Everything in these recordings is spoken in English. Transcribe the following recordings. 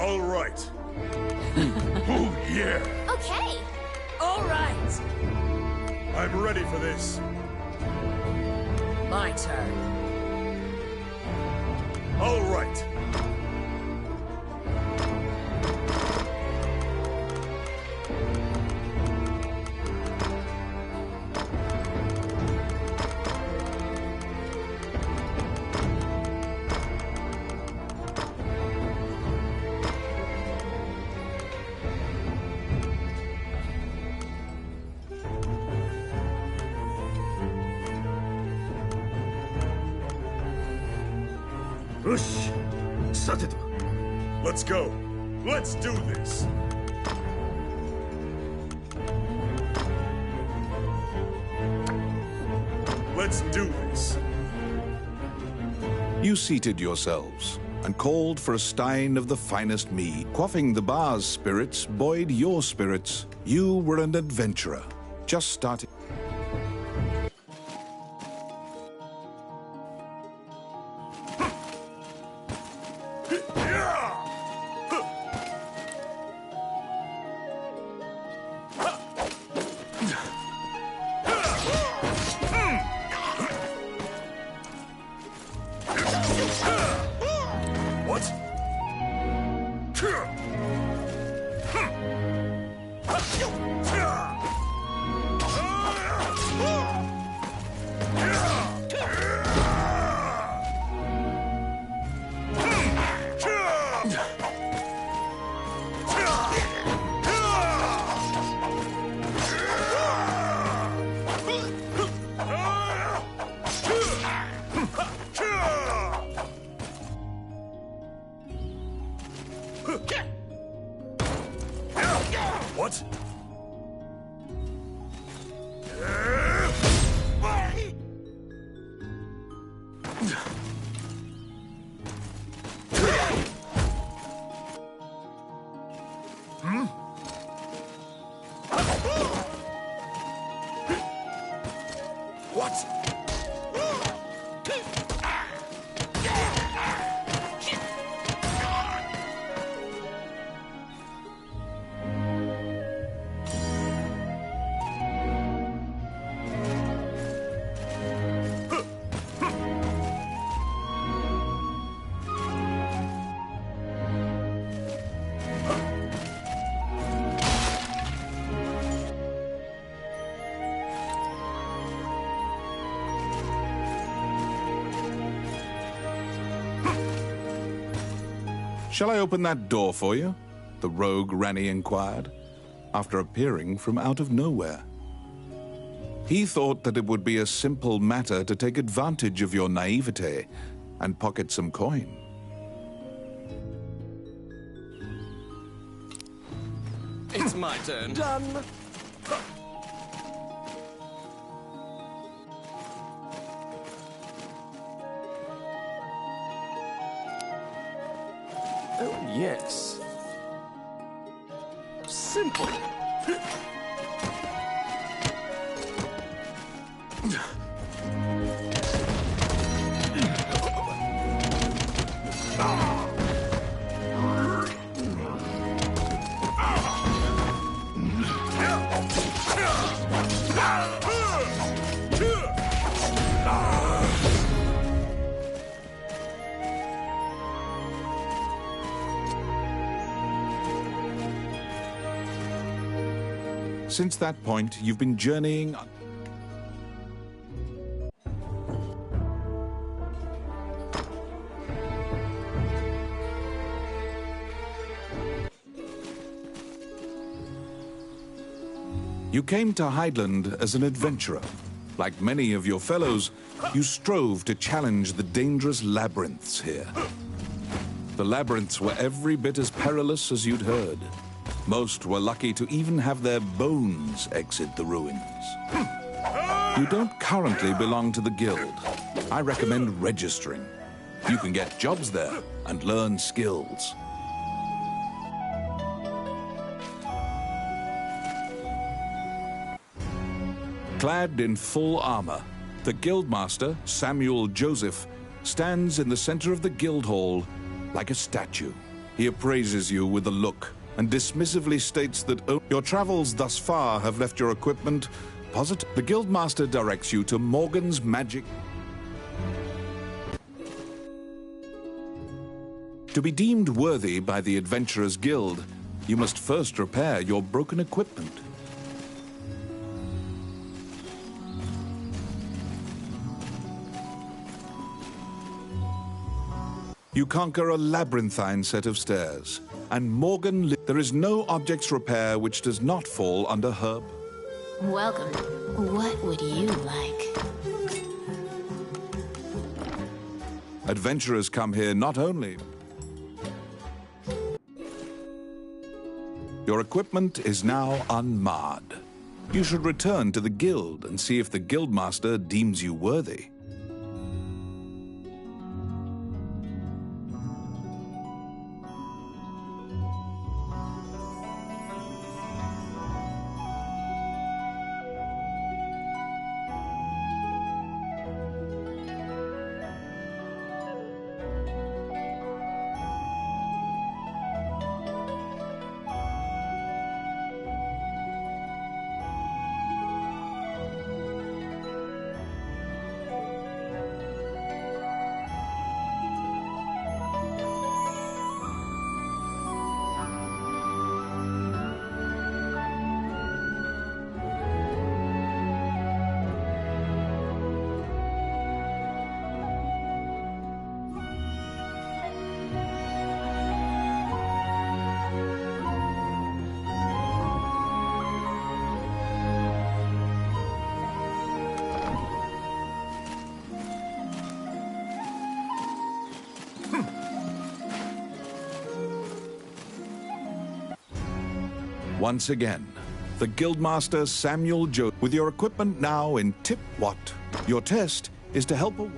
All right. Oh, yeah. Okay. All right. I'm ready for this. My turn. All right. Let's go. Let's do this. Let's do this. You seated yourselves and called for a stein of the finest mead. Quaffing the bar's spirits buoyed your spirits. You were an adventurer, just starting. What? Shall I open that door for you? The rogue Ranni inquired, after appearing from out of nowhere. He thought that it would be a simple matter to take advantage of your naivete and pocket some coin. It's my turn. Done. Oh, yes. Simple. Since that point, you've been journeying. You came to Hydeland as an adventurer. Like many of your fellows, you strove to challenge the dangerous labyrinths here. The labyrinths were every bit as perilous as you'd heard. Most were lucky to even have their bones exit the ruins. You don't currently belong to the guild. I recommend registering. You can get jobs there and learn skills. Clad in full armor, the guildmaster, Samuel Joseph, stands in the center of the guild hall like a statue. He appraises you with a look and dismissively states that your travels thus far have left your equipment positive. The Guildmaster directs you to Morgan's Magic. To be deemed worthy by the Adventurers Guild, you must first repair your broken equipment. You conquer a labyrinthine set of stairs, and Morgan. There is no object's repair which does not fall under her. Welcome. What would you like? Adventurers come here not only. Your equipment is now unmarred. You should return to the guild and see if the Guildmaster deems you worthy. Once again, the Guildmaster Samuel Joe. With your equipment now in tip-wat, your test is to help a...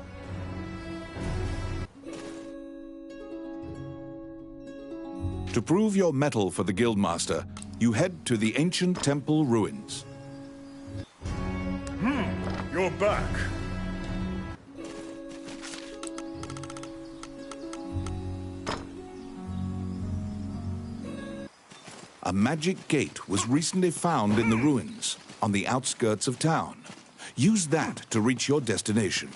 To prove your mettle for the Guildmaster, you head to the ancient temple ruins. You're back. A magic gate was recently found in the ruins on the outskirts of town. Use that to reach your destination.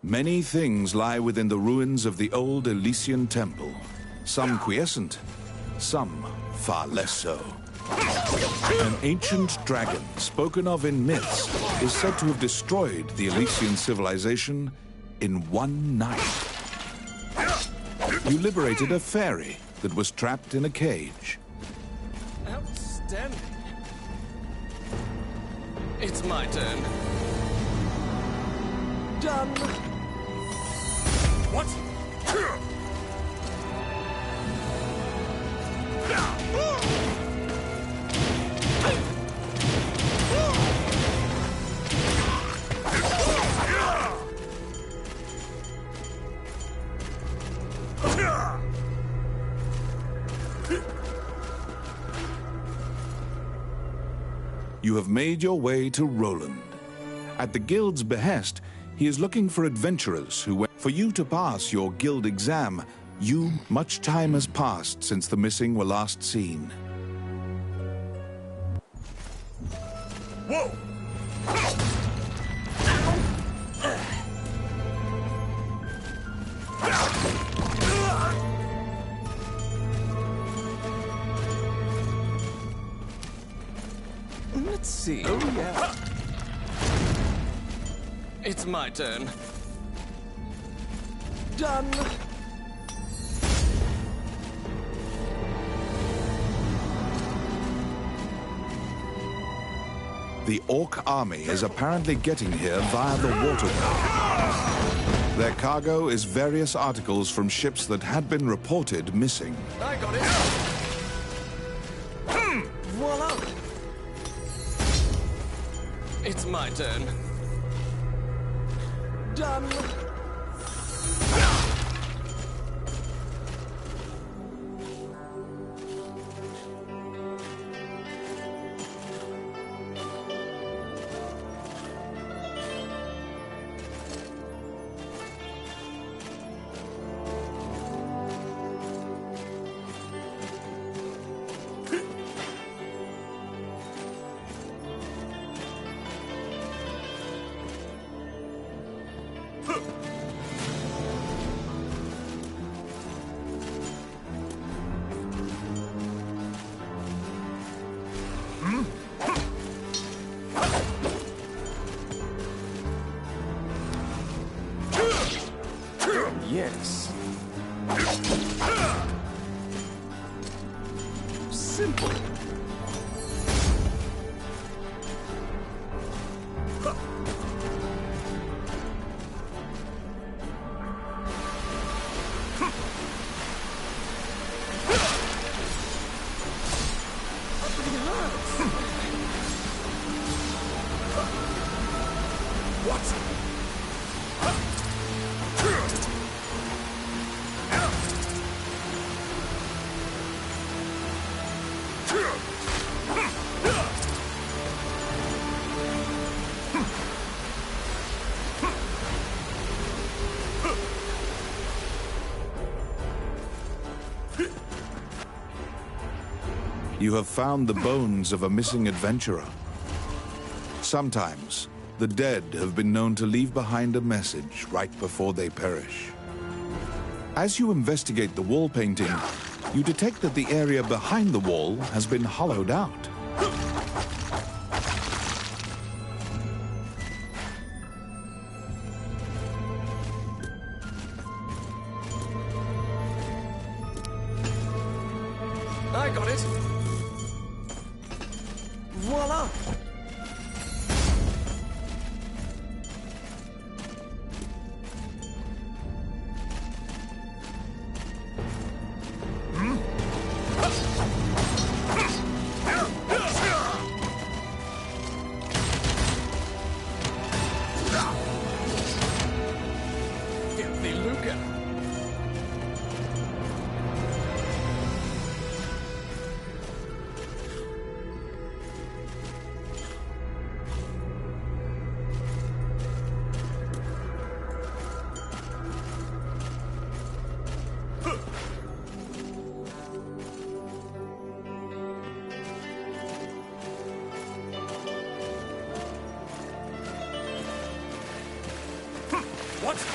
Many things lie within the ruins of the old Elysian Temple. Some quiescent, some far less so. An ancient dragon, spoken of in myths, is said to have destroyed the Elysian civilization in one night. You liberated a fairy that was trapped in a cage. Outstanding. It's my turn. Done. What? You have made your way to Roland. At the Guild's behest, he is looking for adventurers who... For you to pass your guild exam, much time has passed since the missing were last seen. Whoa! Let's see. Oh, yeah. It's my turn. Done. The Orc army is apparently getting here via the waterway. Their cargo is various articles from ships that had been reported missing. I got it. Voila. It's my turn. Done. Yes. Simple. You have found the bones of a missing adventurer. Sometimes, the dead have been known to leave behind a message right before they perish. As you investigate the wall painting, you detect that the area behind the wall has been hollowed out. I got it. Voila! Filthy lucre. What?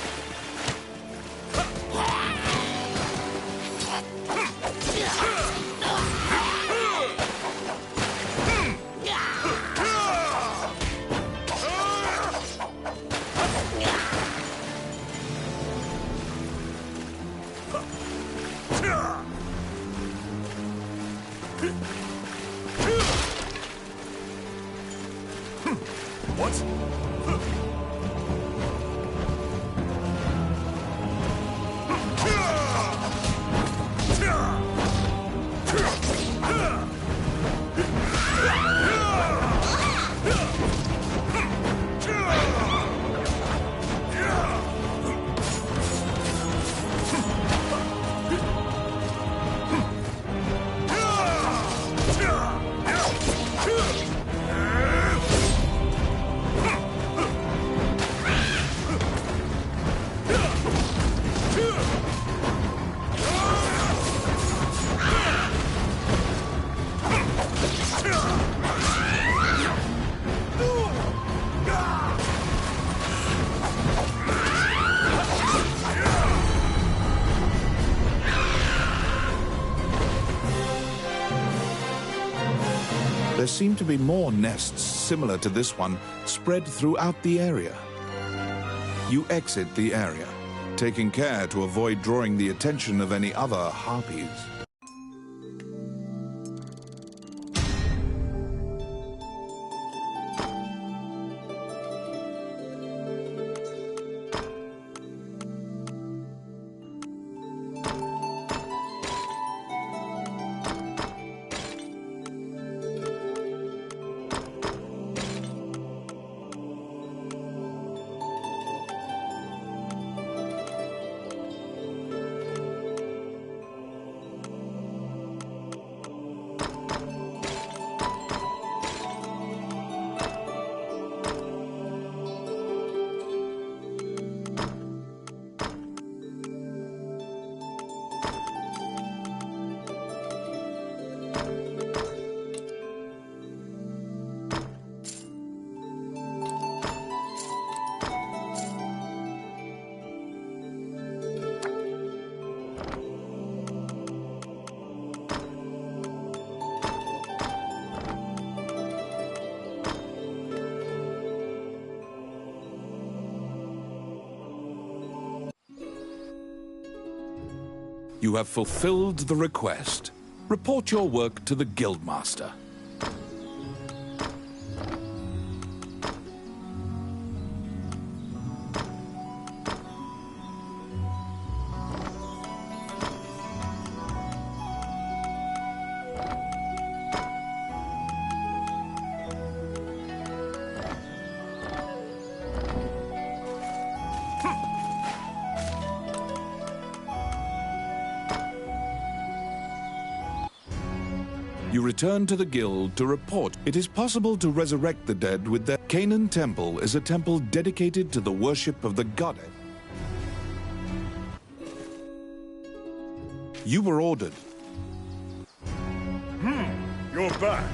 There seem to be more nests similar to this one spread throughout the area. You exit the area, taking care to avoid drawing the attention of any other harpies. You have fulfilled the request. Report your work to the Guildmaster. You return to the guild to report. It is possible to resurrect the dead with the Canaan Temple is a temple dedicated to the worship of the goddess. You were ordered. You're back.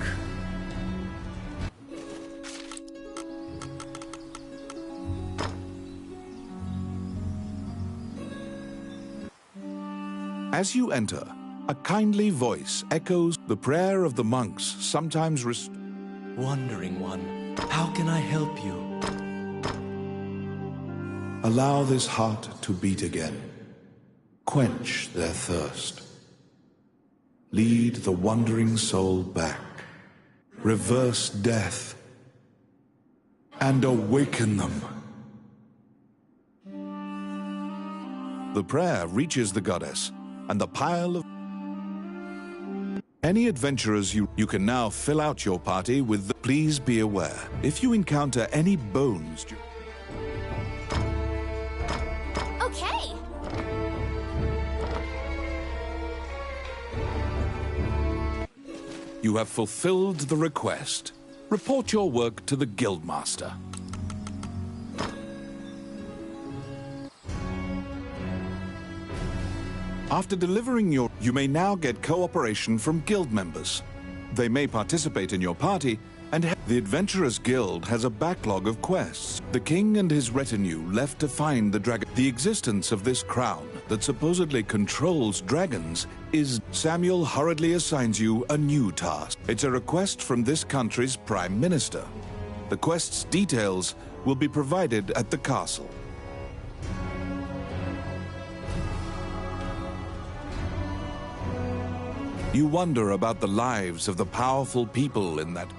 As you enter, a kindly voice echoes the prayer of the monks, sometimes Wandering One, how can I help you? Allow this heart to beat again. Quench their thirst. Lead the wandering soul back. Reverse death. And awaken them. The prayer reaches the goddess, and the pile of any adventurers you can now fill out your party with the please be aware. If you encounter any bones, Okay. you have fulfilled the request. Report your work to the Guildmaster. After delivering you may now get cooperation from guild members. They may participate in your party, and the Adventurers Guild has a backlog of quests. The king and his retinue left to find the dragon. The existence of this crown that supposedly controls dragons is Samuel hurriedly assigns you a new task. It's a request from this country's prime minister. The quest's details will be provided at the castle. You wonder about the lives of the powerful people in that.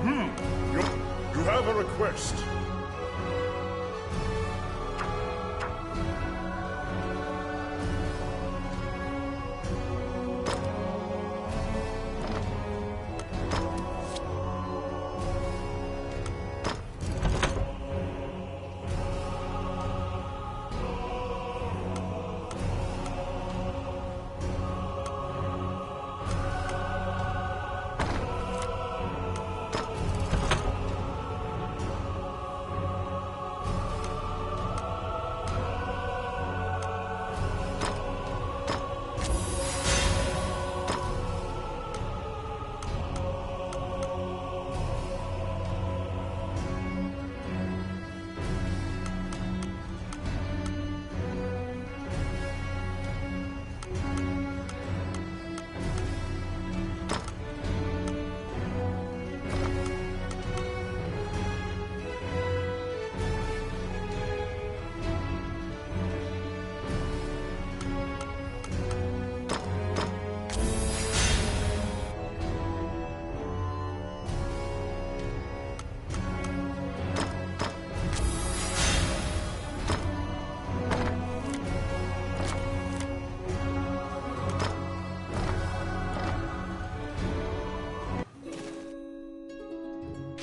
You have a request.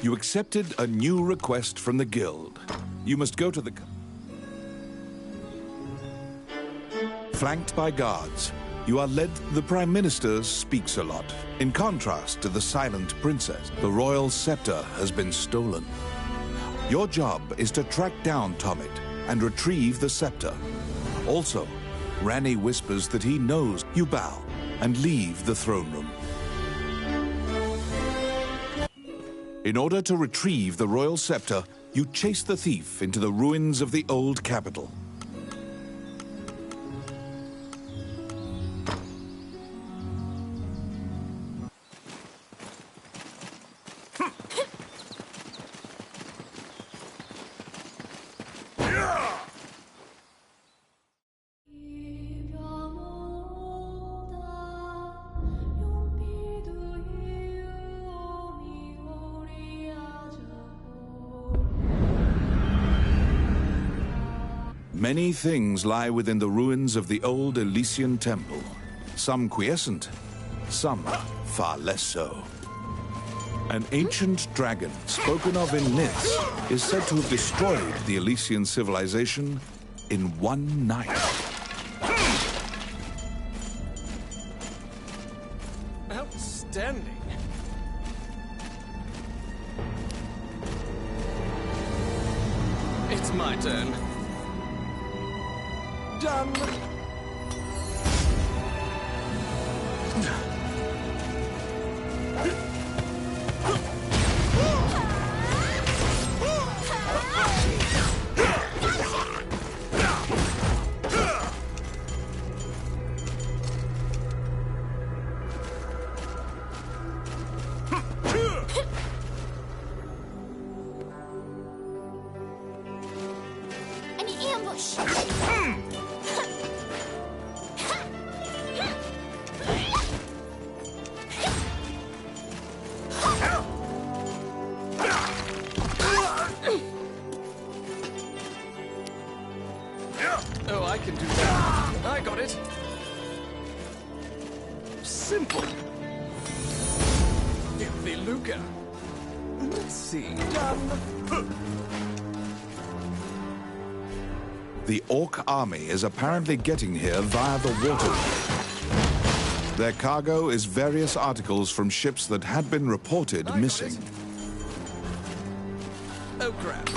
You accepted a new request from the guild. You must go to the... Flanked by guards, you are led... The Prime Minister speaks a lot. In contrast to the silent princess, the royal scepter has been stolen. Your job is to track down Tomit and retrieve the scepter. Also, Ranni whispers that he knows. You bow and leave the throne room. In order to retrieve the royal scepter, you chase the thief into the ruins of the old capital. Many things lie within the ruins of the old Elysian temple. Some quiescent, some far less so. An ancient dragon, spoken of in myths, is said to have destroyed the Elysian civilization in one night. Outstanding. It's my turn. Done. An ambush! Oh, I can do that. I got it. Simple. Filthy lucre. Let's see. Done. The Orc army is apparently getting here via the waterway. Their cargo is various articles from ships that had been reported I got missing. it. Oh, crap.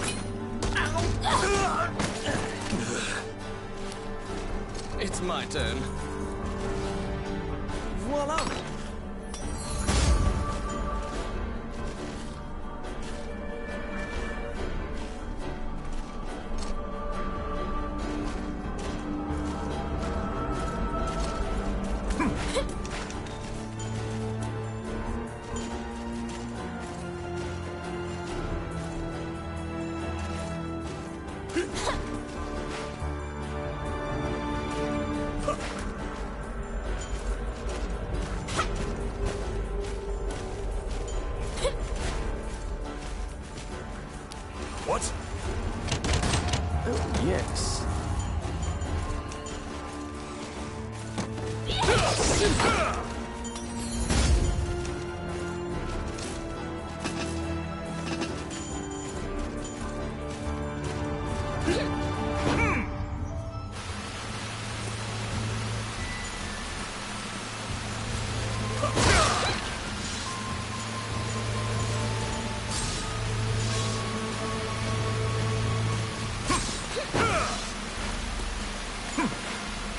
It's my turn. Voila! What? Oh, yes.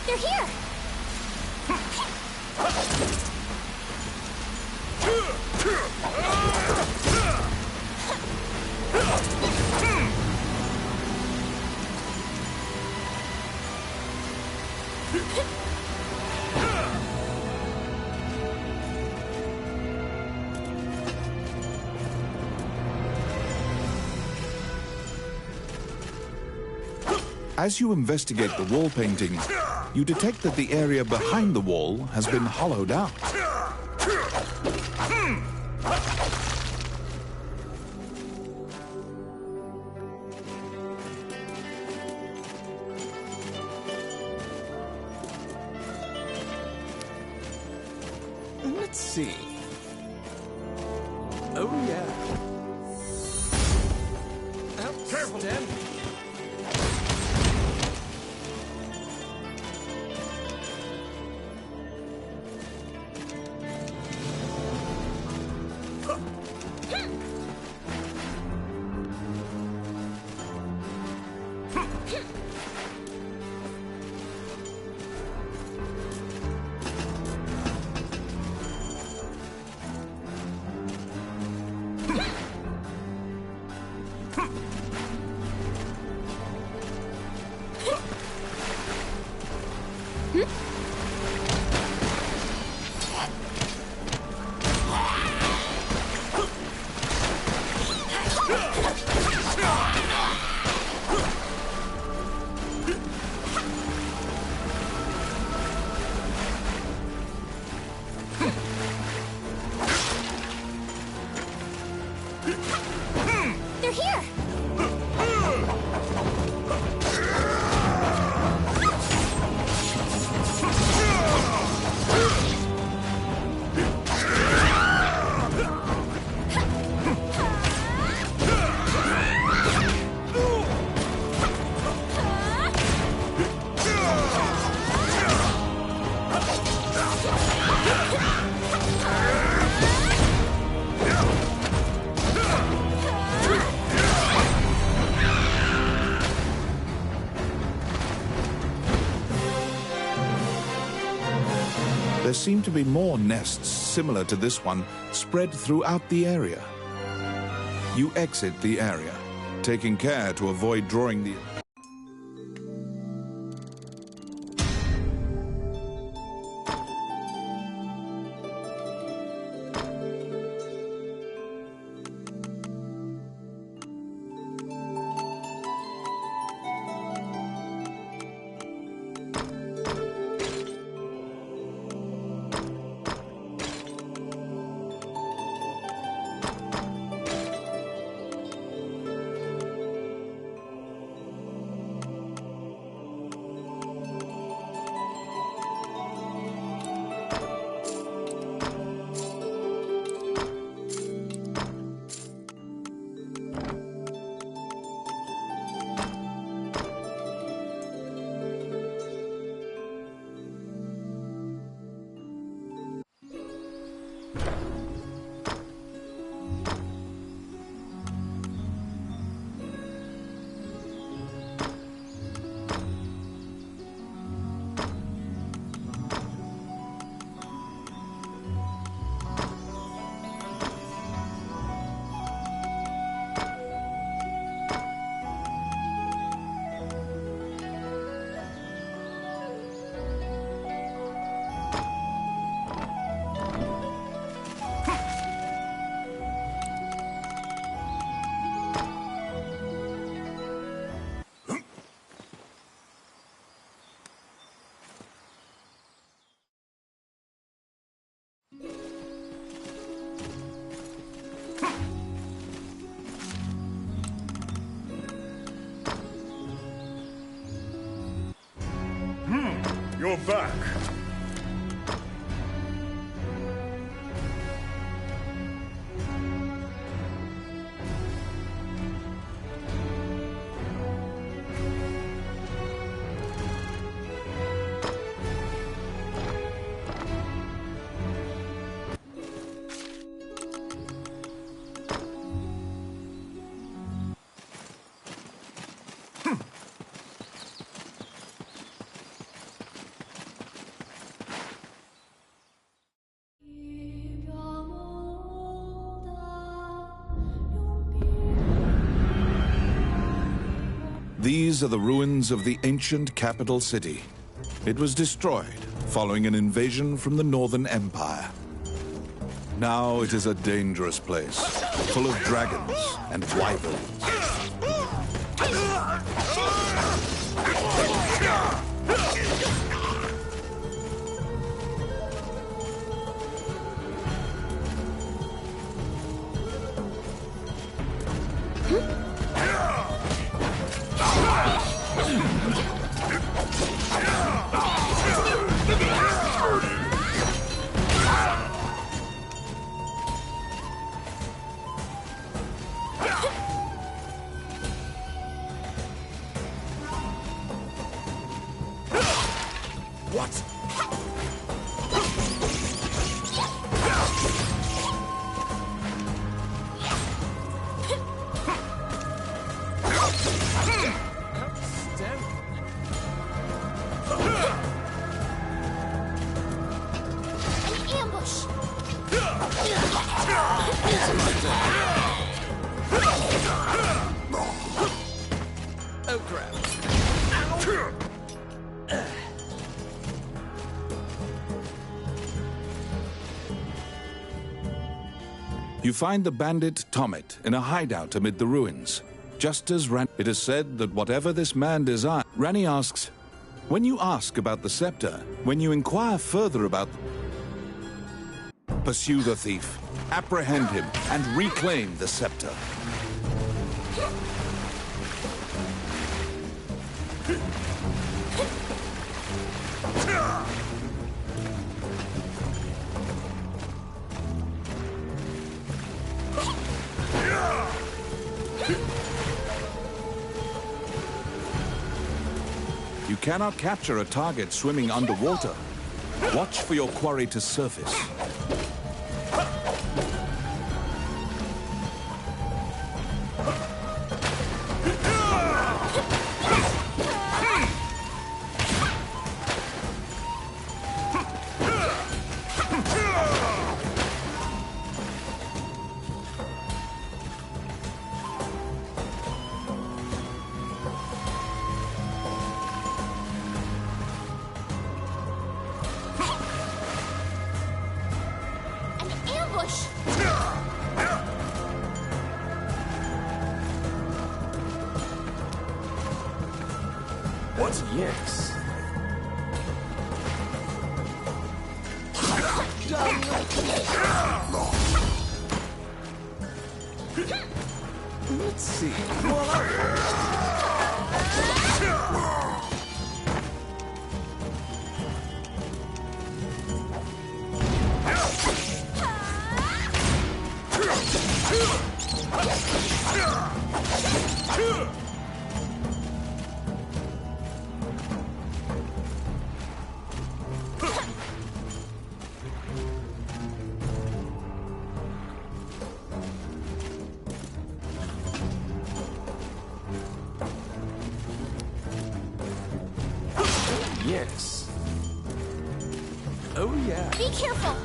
They're here! As you investigate the wall painting, you detect that the area behind the wall has been hollowed out. Let's see. Oh, yeah. Outstanding. They're here! seem to be more nests similar to this one spread throughout the area. You exit the area, taking care to avoid drawing the... You're back. These are the ruins of the ancient capital city. It was destroyed following an invasion from the Northern Empire. Now it is a dangerous place, full of dragons and wyverns. Oh, crap. You find the bandit Tommet in a hideout amid the ruins. Just as it is said that whatever this man desires, Ranni asks, when you ask about the scepter, when you inquire further about... Pursue the thief, apprehend him, and reclaim the scepter. You cannot capture a target swimming underwater. Watch for your quarry to surface. What? Yes. Let's see. Yes. Oh, yeah. Be careful.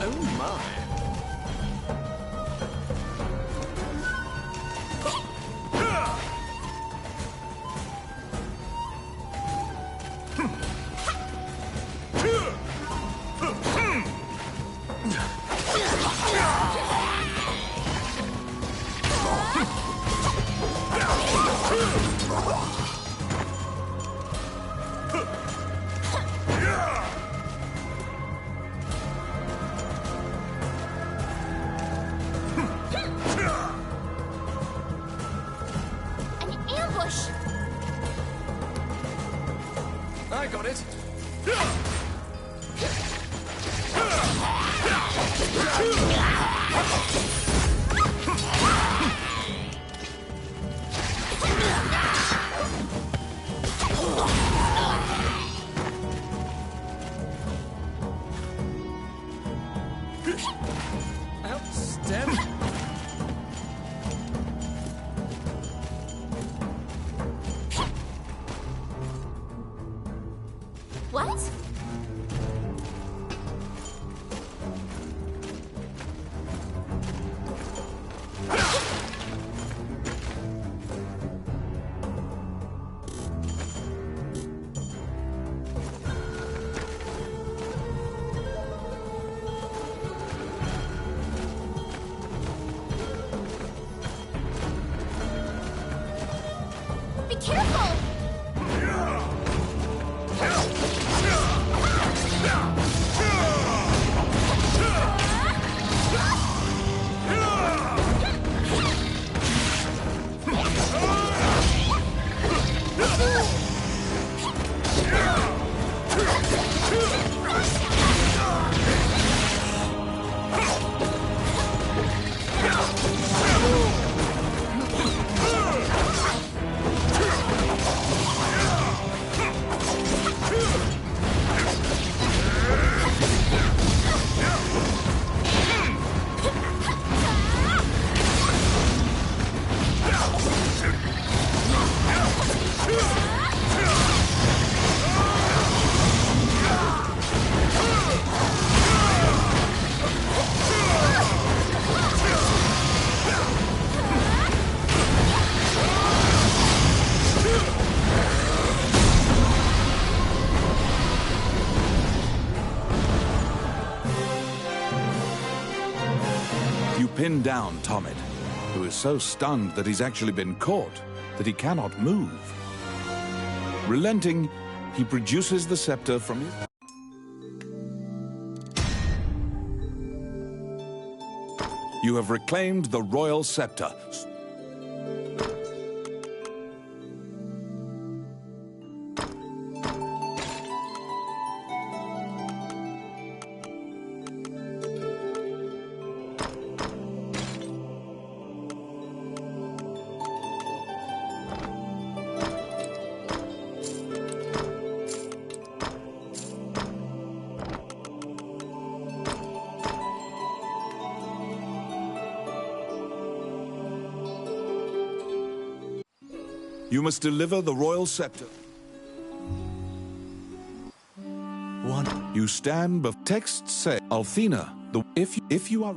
Oh, my. An ambush. I got it. Outstanding. What? Be careful! You pin down Tomid, who is so stunned that he's actually been caught that he cannot move. Relenting, he produces the scepter from his... You have reclaimed the royal scepter. You must deliver the royal scepter. One. You stand before texts say, Althena, if you are...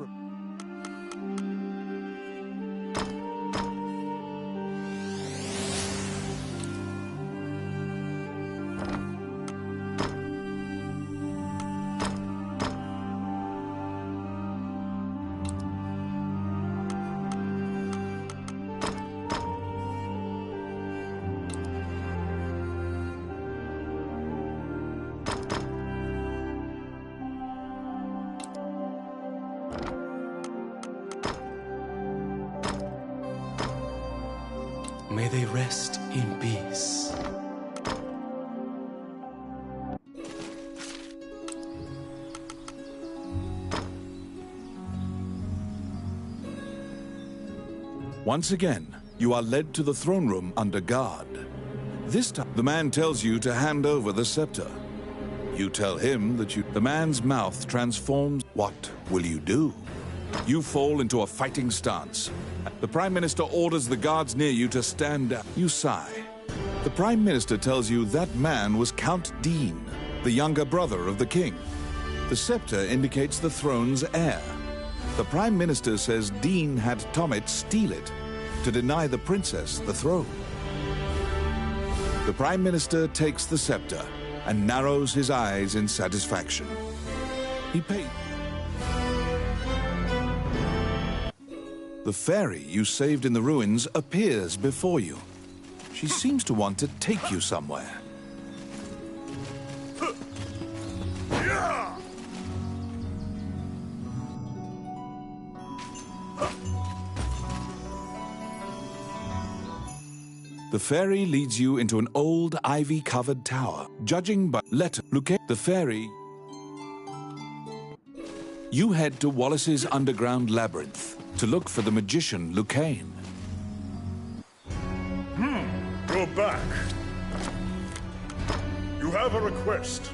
May they rest in peace. Once again, you are led to the throne room under guard. This time, the man tells you to hand over the scepter. You tell him that the man's mouth transforms. What will you do? You fall into a fighting stance. The Prime Minister orders the guards near you to stand down. You sigh. The Prime Minister tells you that man was Count Dean, the younger brother of the king. The scepter indicates the throne's heir. The Prime Minister says Dean had Tommet steal it to deny the princess the throne. The Prime Minister takes the scepter and narrows his eyes in satisfaction. He paid. The fairy you saved in the ruins appears before you. She seems to want to take you somewhere. The fairy leads you into an old ivy-covered tower. Judging by letter, the fairy... You head to Wallace's underground labyrinth to look for the magician Lucane. You're back. You have a request.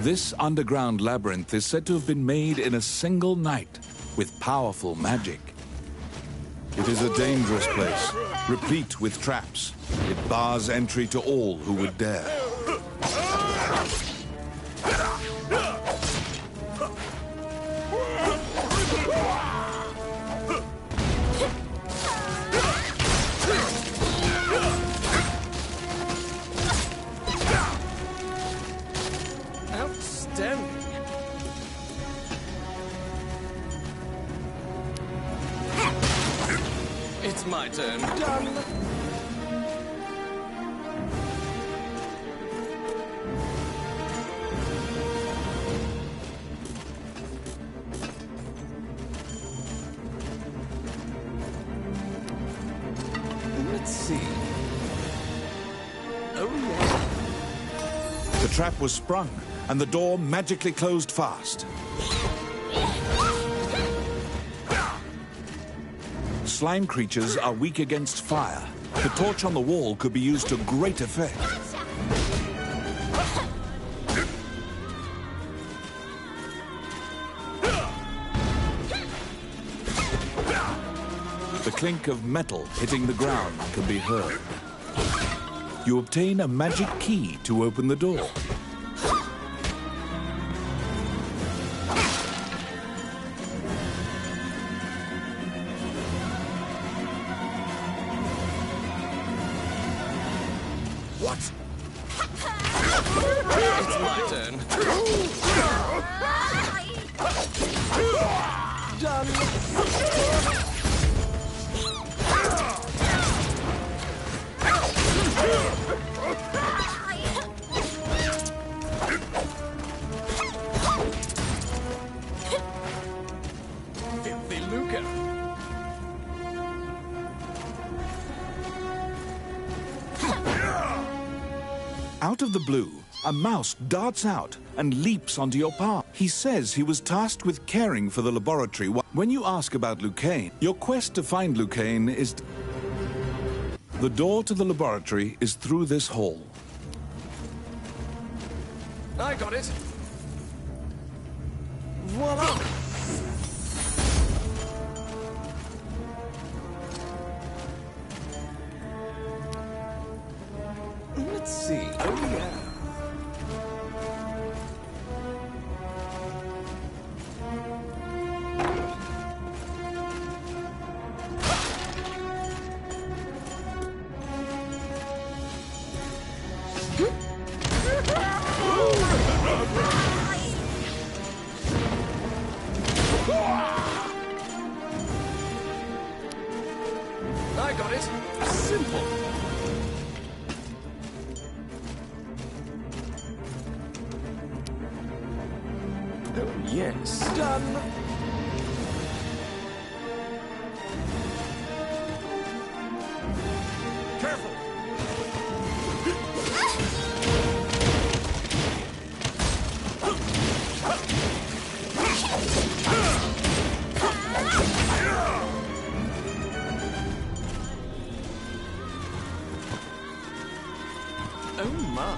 This underground labyrinth is said to have been made in a single night with powerful magic. It is a dangerous place, replete with traps. It bars entry to all who would dare. It's my turn. Done. Let's see. Oh, yeah. The trap was sprung, and the door magically closed fast. Slime creatures are weak against fire. The torch on the wall could be used to great effect. The clink of metal hitting the ground can be heard. You obtain a magic key to open the door. What? It's my turn. Done. Filthy lucre. Out of the blue, a mouse darts out and leaps onto your palm. He says he was tasked with caring for the laboratory. When you ask about Lucane, your quest to find Lucane is... The door to the laboratory is through this hall. I got it. Voila! Let's see. Oh, yeah. I got it. Simple. Oh, yes. Done. Careful. Oh, my.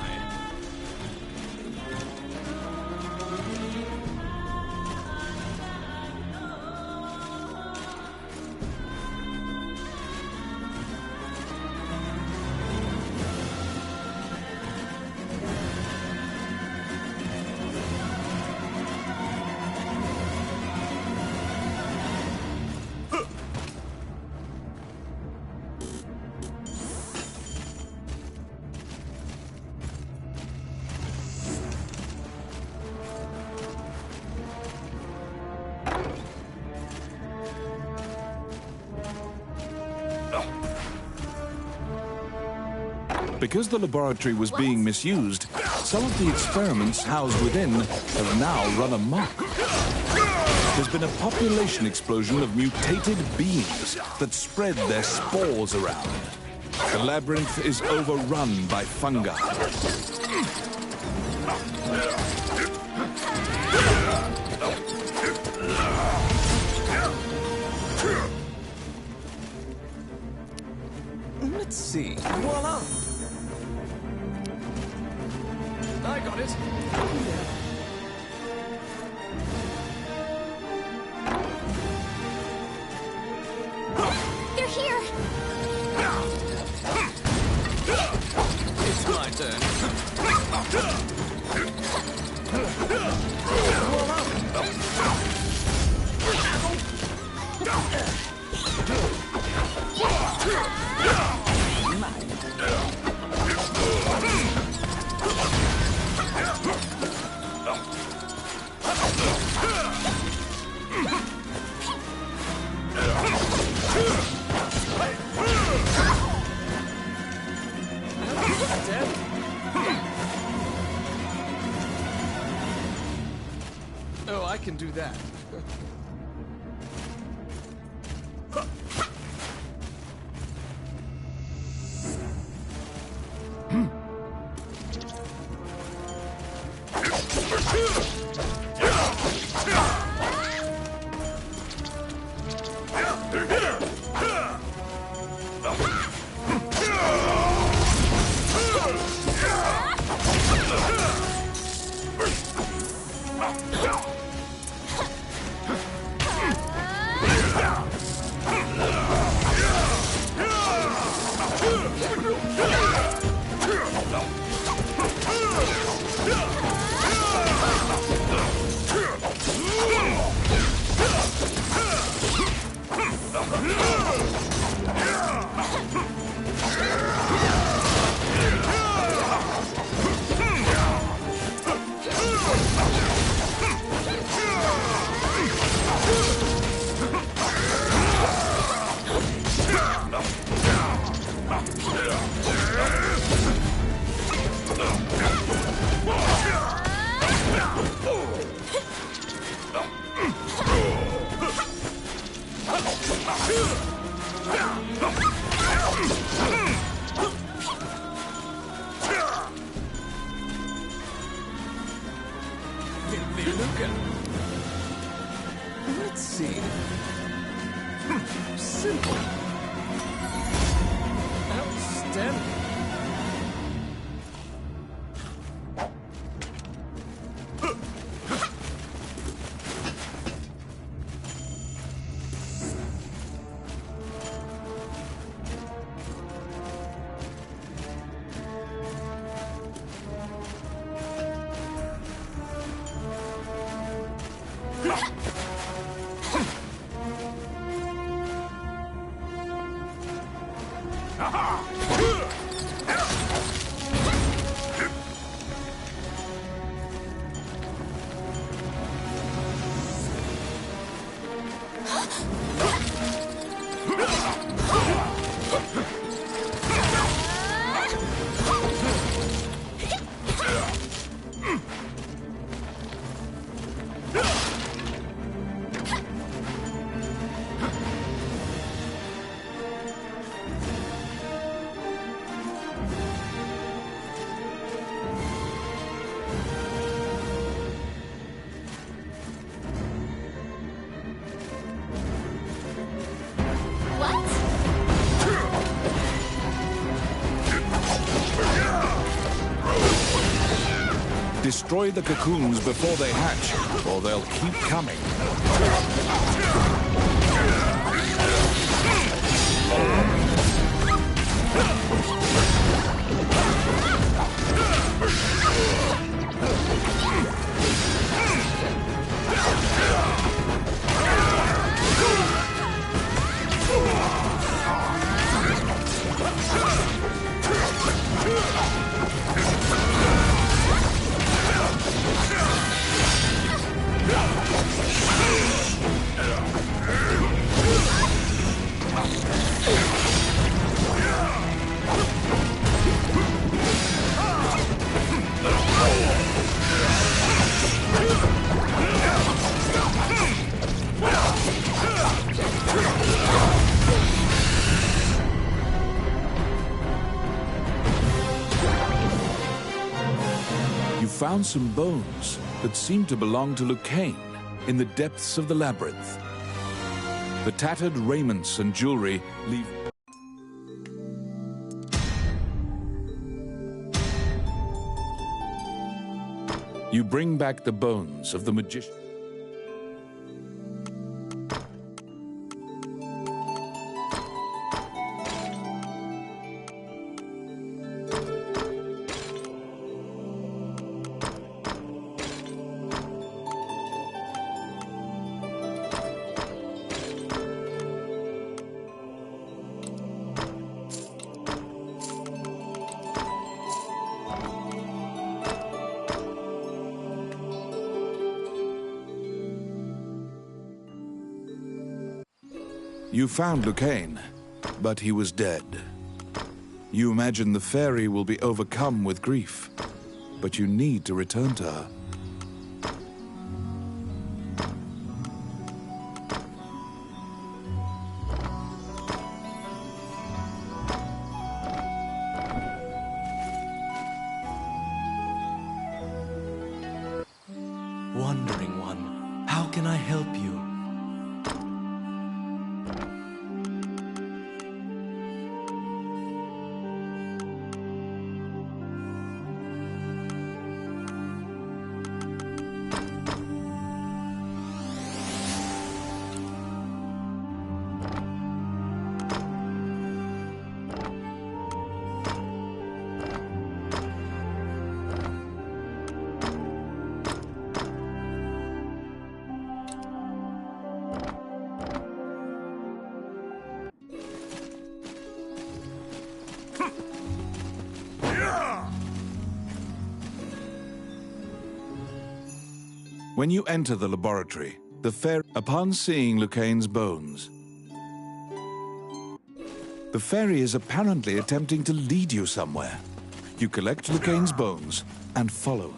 Because the laboratory was being misused, some of the experiments housed within have now run amok. There's been a population explosion of mutated beings that spread their spores around. The labyrinth is overrun by fungi. Let's see. Voila! I got it. They're here! It's my turn. Oh, I can do that. Let's see. Simple. Outstanding. Destroy the cocoons before they hatch, or they'll keep coming. Found some bones that seem to belong to Lucane in the depths of the labyrinth. The tattered raiments and jewelry leave... You bring back the bones of the magician. You found Lucane, but he was dead. You imagine the fairy will be overcome with grief, but you need to return to her. Wandering One, how can I help you? When you enter the laboratory, the fairy, upon seeing Lucane's bones, the fairy is apparently attempting to lead you somewhere. You collect Lucane's bones and follow.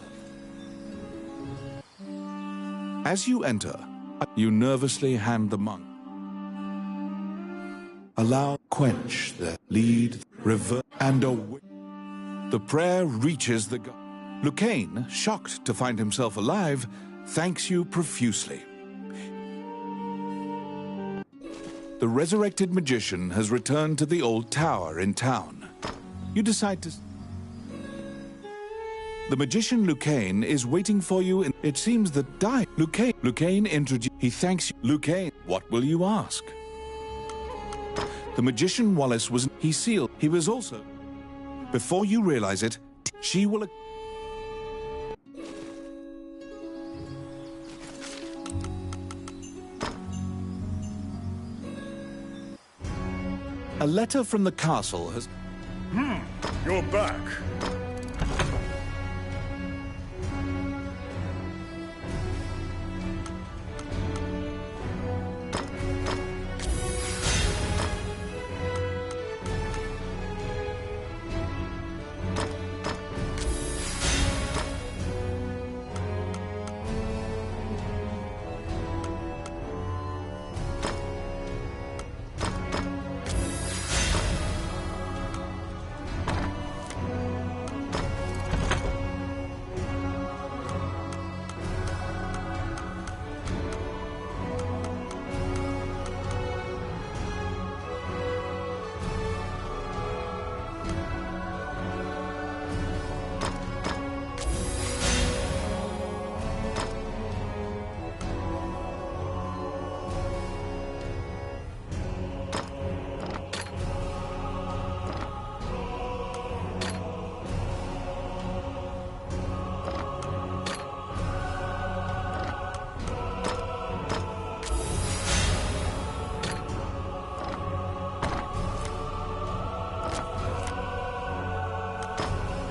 As you enter, you nervously hand the monk. Allow, quench the lead, revert, and away. The prayer reaches the god. Lucane, shocked to find himself alive, thanks you profusely. The resurrected magician has returned to the old tower in town. You decide to... The magician Lucane is waiting for you in... It seems that Lucane introduced... He thanks you. Lucane, what will you ask? The magician Wallace was... He sealed... He was also... Before you realize it, she will... A letter from the castle has... You're back.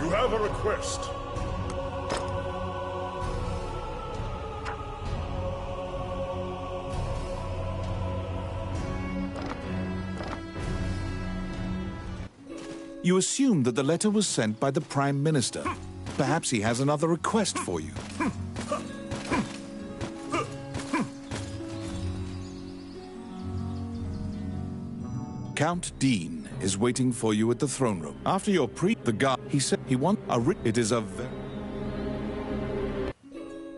You have a request. You assume that the letter was sent by the Prime Minister. Perhaps he has another request for you. Count Dean is waiting for you at the throne room. After your the guard, he said he wants a it is a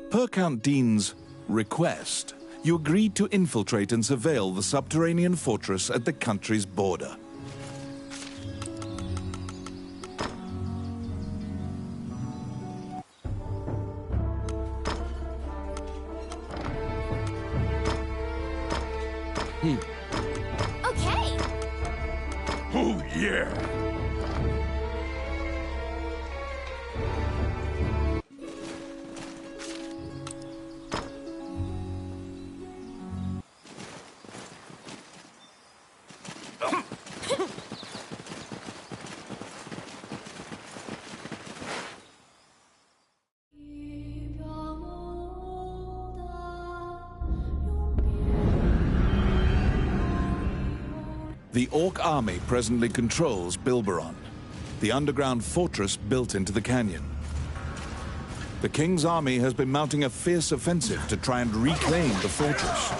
Per Count Dean's request, you agreed to infiltrate and surveil the subterranean fortress at the country's border. Okay. Oh, yeah. The Orc army presently controls Bilberon, the underground fortress built into the canyon. The King's army has been mounting a fierce offensive to try and reclaim the fortress.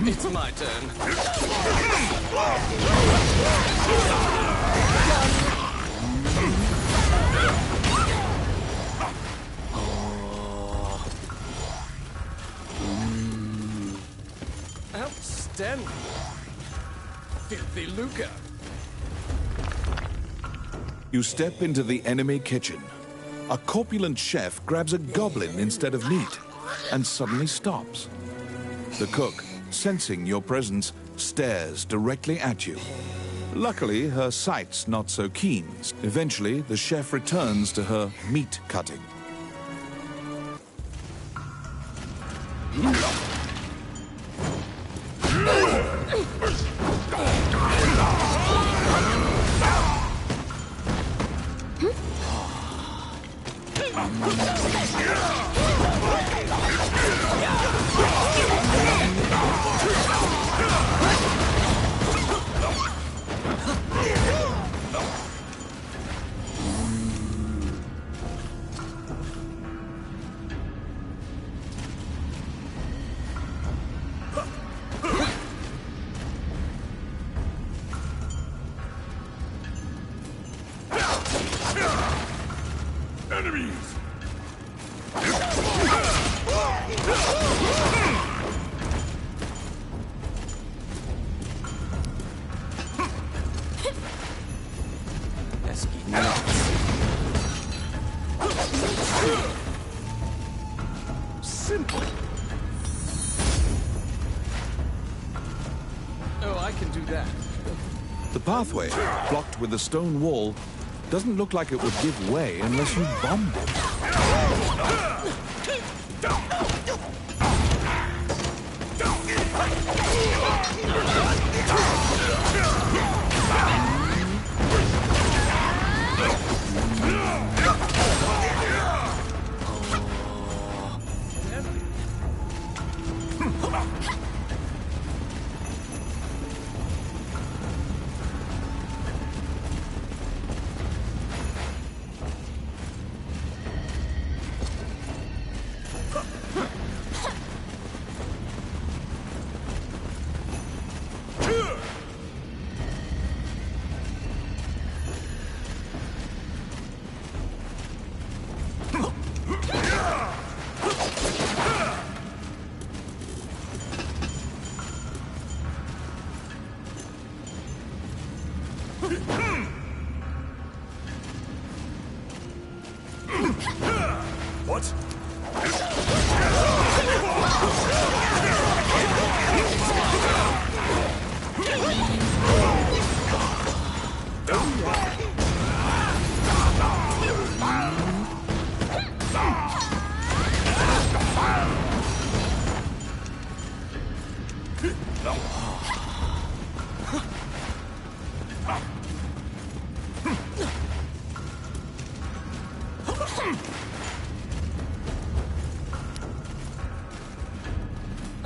It's my turn. Outstanding. Filthy lucre. You step into the enemy kitchen. A corpulent chef grabs a goblin instead of meat and suddenly stops. The cook, sensing your presence, stares directly at you. Luckily, her sight's not so keen. Eventually, the chef returns to her meat cutting. Enemies! Pesky nuts. Simple. Oh, I can do that. The pathway, blocked with a stone wall, doesn't look like it would give way unless you bombed it. What?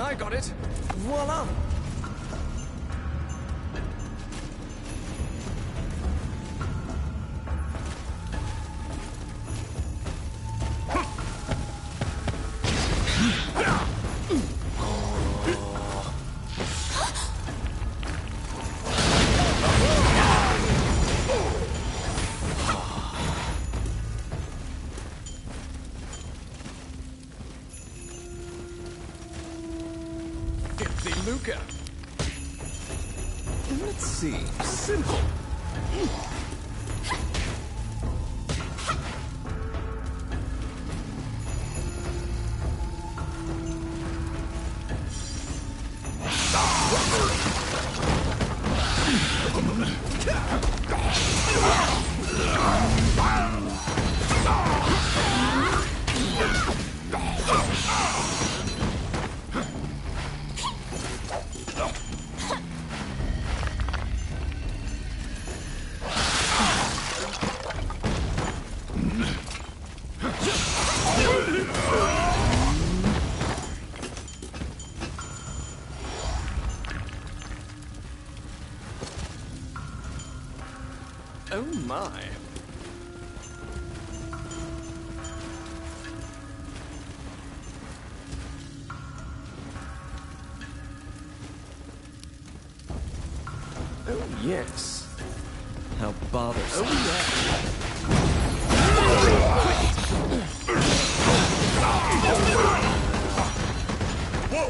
I got it. Voila! Filthy lucre. Let's see. Simple. Oh my. Oh yes. How bothersome. Oh yeah. Whoa!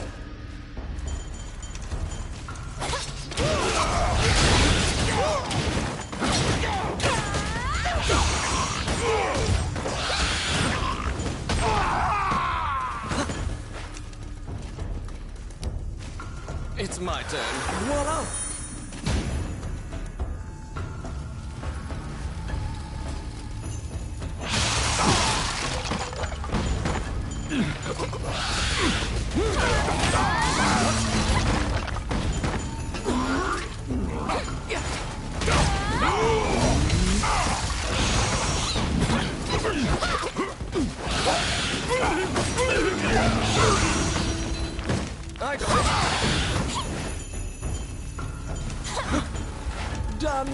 It's my turn. Voila! I got it. Done.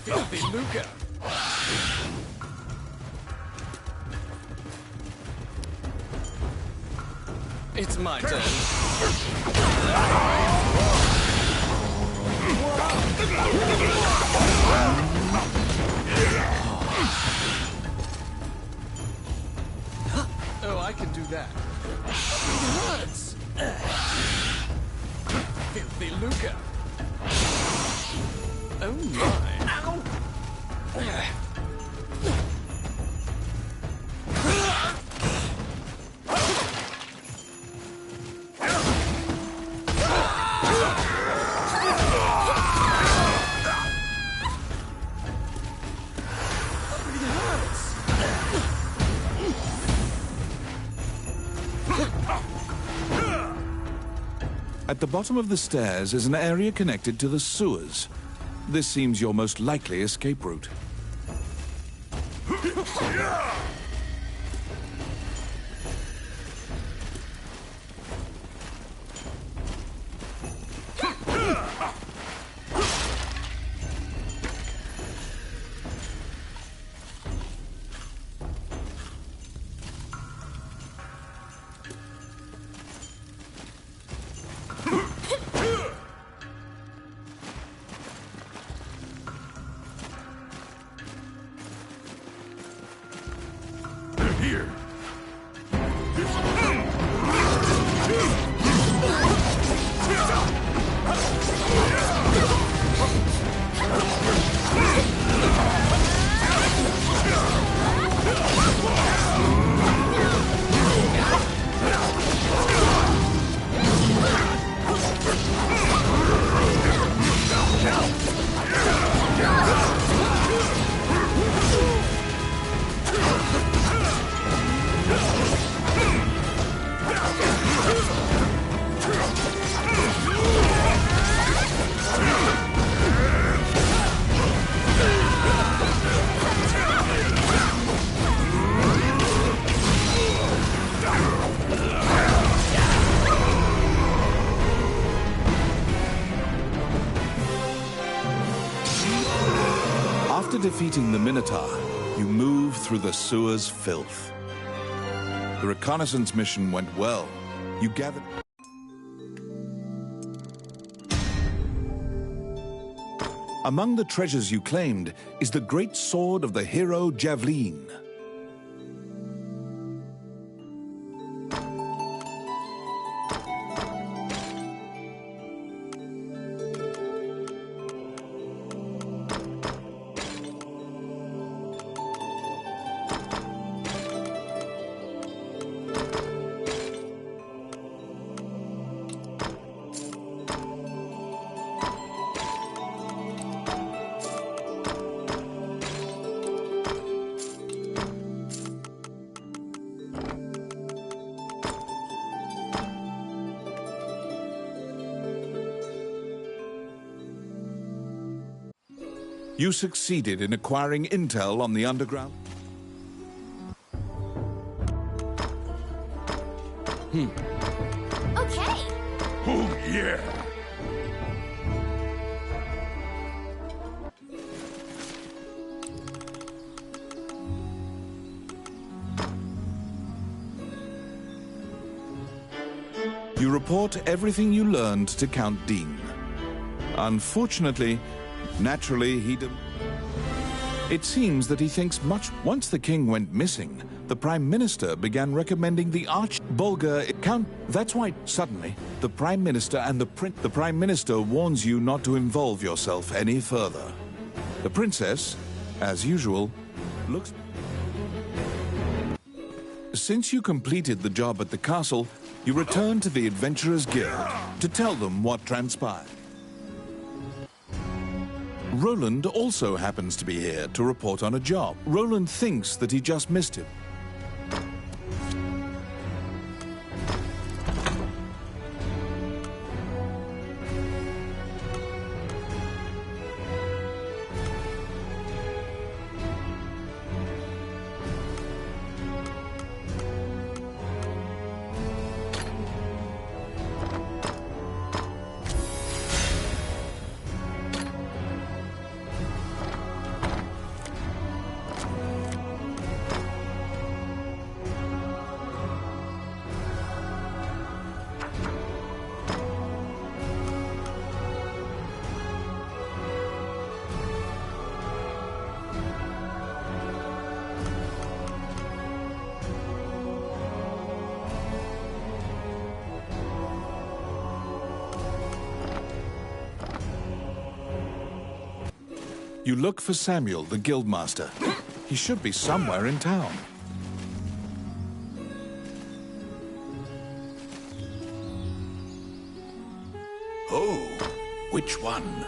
Filthy lucre. It's my turn. Oh, I can do that. It hurts. Filthy lucre. Oh my. Ow. At the bottom of the stairs is an area connected to the sewers. This seems your most likely escape route. Here. After defeating the Minotaur, you move through the sewer's filth. The reconnaissance mission went well. You gathered... Among the treasures you claimed is the great sword of the hero Javelin. You succeeded in acquiring intel on the underground? Okay. Oh, yeah. You report everything you learned to Count Dean. Unfortunately, naturally, it seems that he thinks much. Once the king went missing, the prime minister began recommending the Bulgar Count. That's why suddenly the prime minister and the prime minister warns you not to involve yourself any further. The princess, as usual, looks. Since you completed the job at the castle, you return to the Adventurers Guild to tell them what transpired. Roland also happens to be here to report on a job. Roland thinks that he just missed him. You look for Samuel, the guildmaster. He should be somewhere in town. Oh, which one?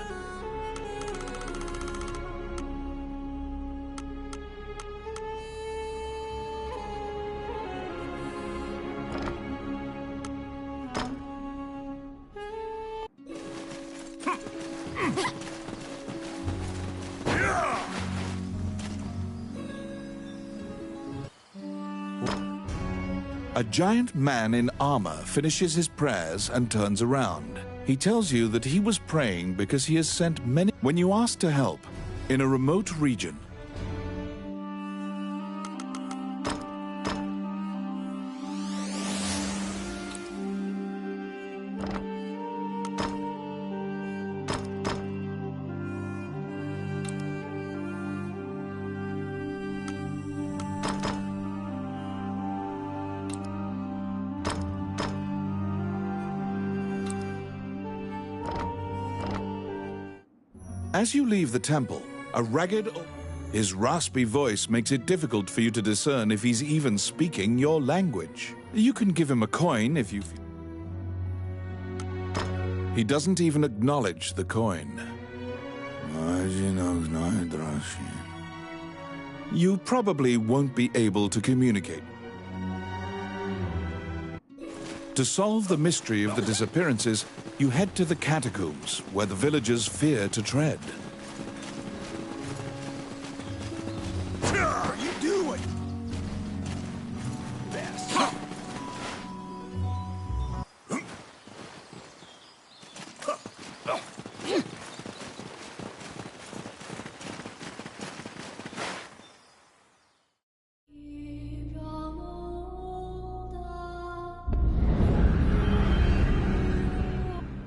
A giant man in armor finishes his prayers and turns around. He tells you that he was praying because he has sent many... When you ask to help, in a remote region, as you leave the temple, a ragged... His raspy voice makes it difficult for you to discern if he's even speaking your language. You can give him a coin if you... He doesn't even acknowledge the coin. You probably won't be able to communicate. To solve the mystery of the disappearances, you head to the catacombs, where the villagers fear to tread. What are you doing?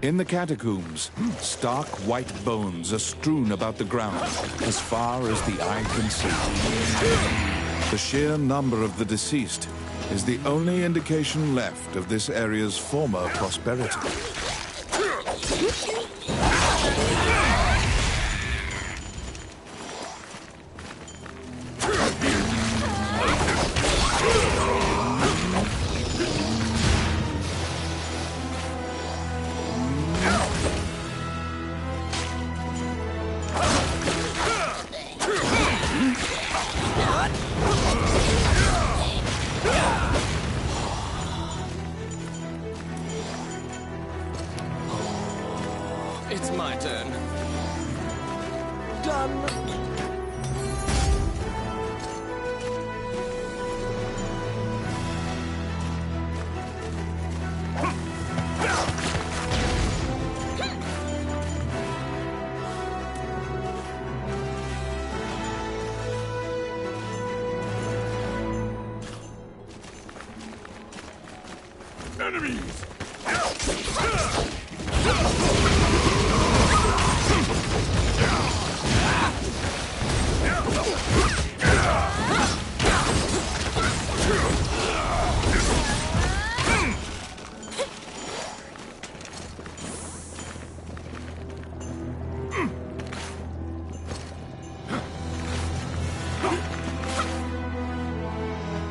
In the catacombs, stark white bones are strewn about the ground as far as the eye can see. The sheer number of the deceased is the only indication left of this area's former prosperity. It's my turn. Done. Enemies!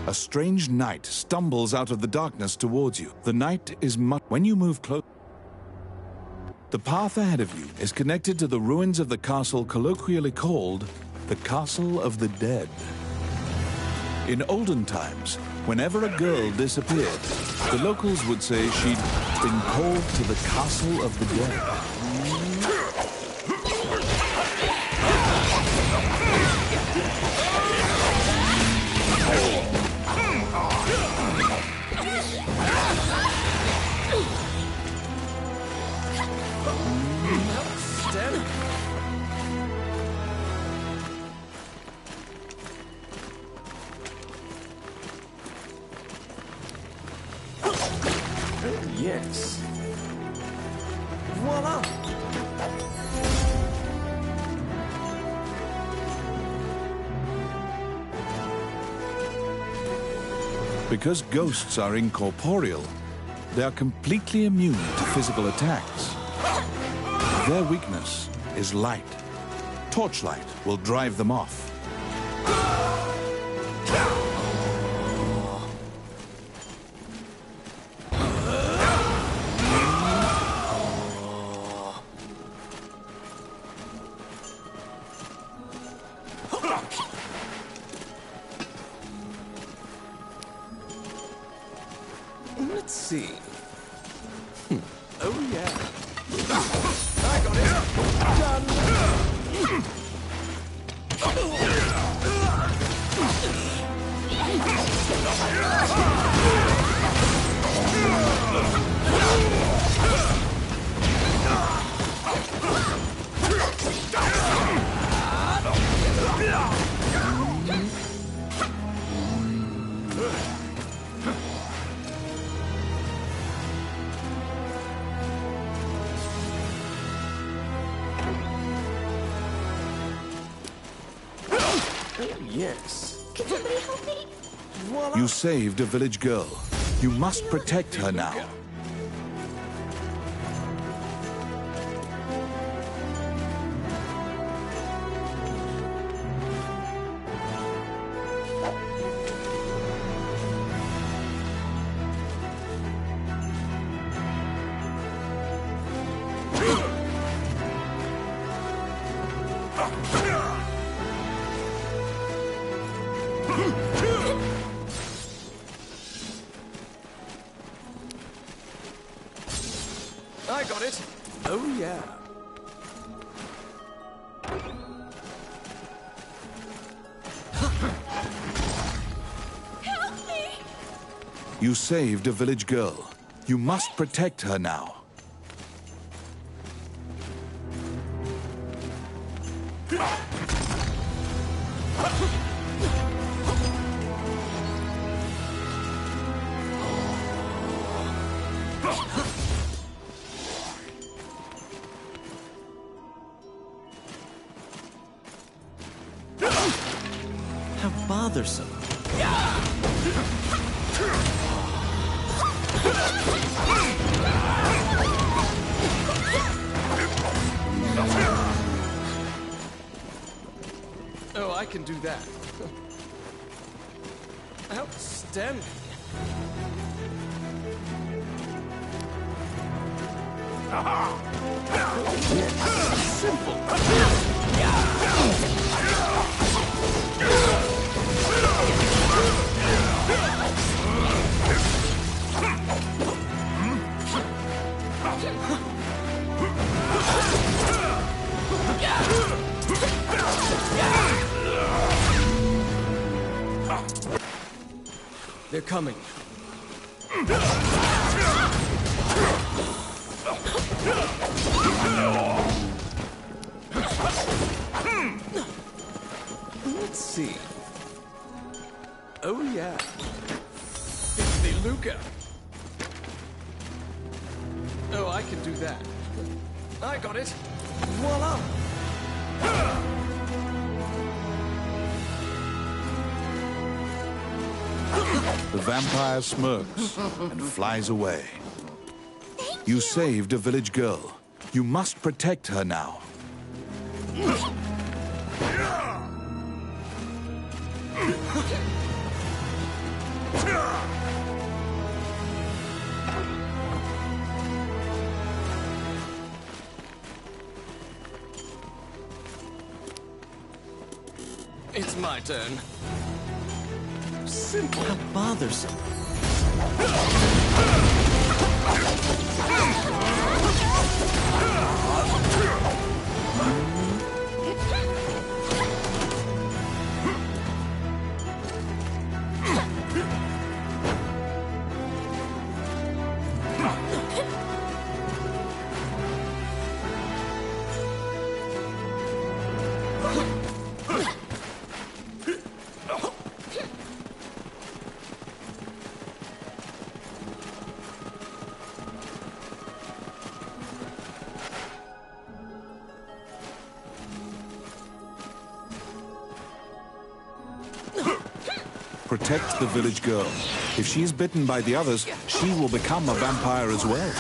A strange knight stumbles out of the darkness towards you. The knight is when you move close. The path ahead of you is connected to the ruins of the castle colloquially called the Castle of the Dead. In olden times, whenever a girl disappeared, the locals would say she'd been called to the Castle of the Dead. Yes. Voila! Because ghosts are incorporeal, they are completely immune to physical attacks. Their weakness is light. torchlight will drive them off. Let's see. Oh, yeah. I got it. Done. Yes. Can somebody help me? Voila. You saved a village girl. You must protect her now. I got it. Oh, yeah. Help me! You saved a village girl. You must protect her now. How bothersome. Oh, I can do that. Outstanding. They're coming. Let's see. Oh, yeah. It's the Luca. Oh, I can do that. I got it. Voila! The vampire smirks and flies away. You saved a village girl. You must protect her now. It's my turn. Simple. How bothersome. Protect the village girl. If she's bitten by the others, she will become a vampire as well.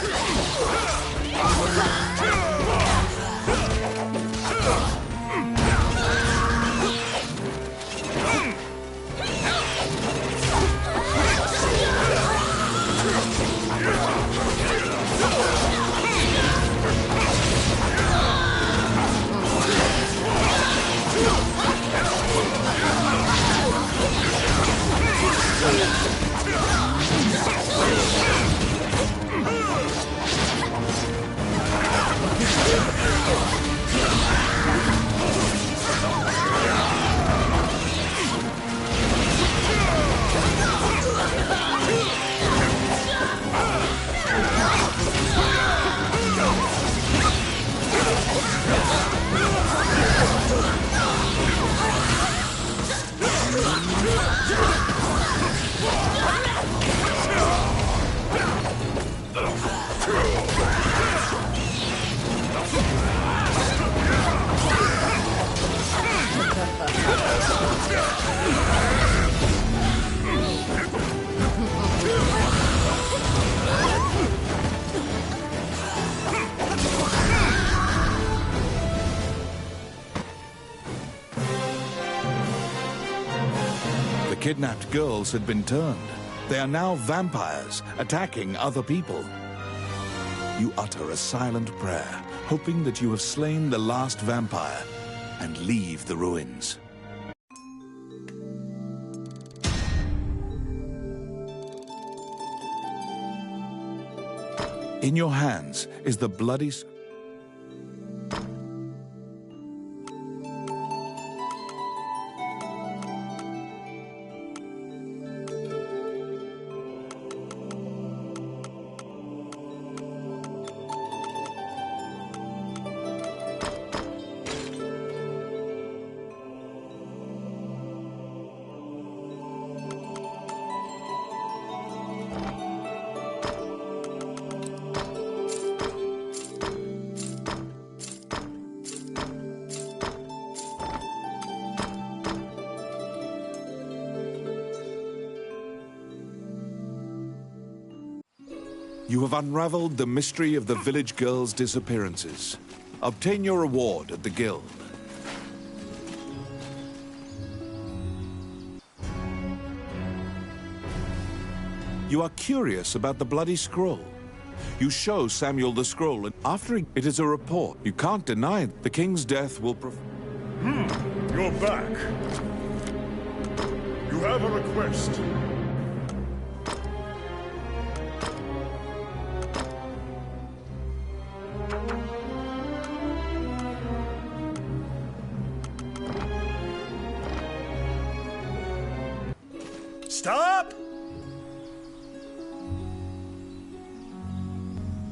kidnapped girls had been turned. They are now vampires, attacking other people. You utter a silent prayer, hoping that you have slain the last vampire, and leave the ruins. In your hands is the bloody... You have unraveled the mystery of the village girls' disappearances. Obtain your reward at the guild. You are curious about the bloody scroll. You show Samuel the scroll, and after it is a report. You can't deny it. The king's death will... You're back. You have a request. Stop!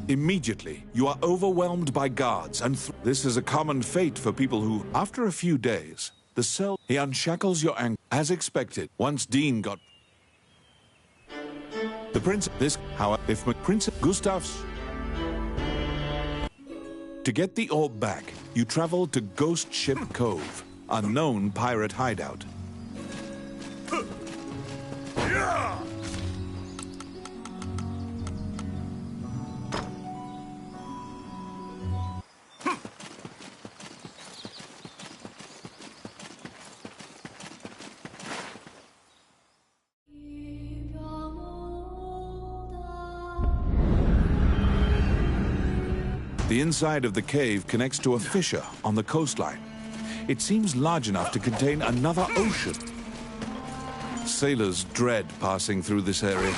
Immediately, you are overwhelmed by guards, and this is a common fate for people who, after a few days, the cell... He unshackles your ankle, as expected. Once Dean got... The prince... This, however, if Prince Gustav's... To get the orb back, you travel to Ghost Ship Cove, a known pirate hideout. The inside of the cave connects to a fissure on the coastline. It seems large enough to contain another ocean. Sailors dread passing through this area.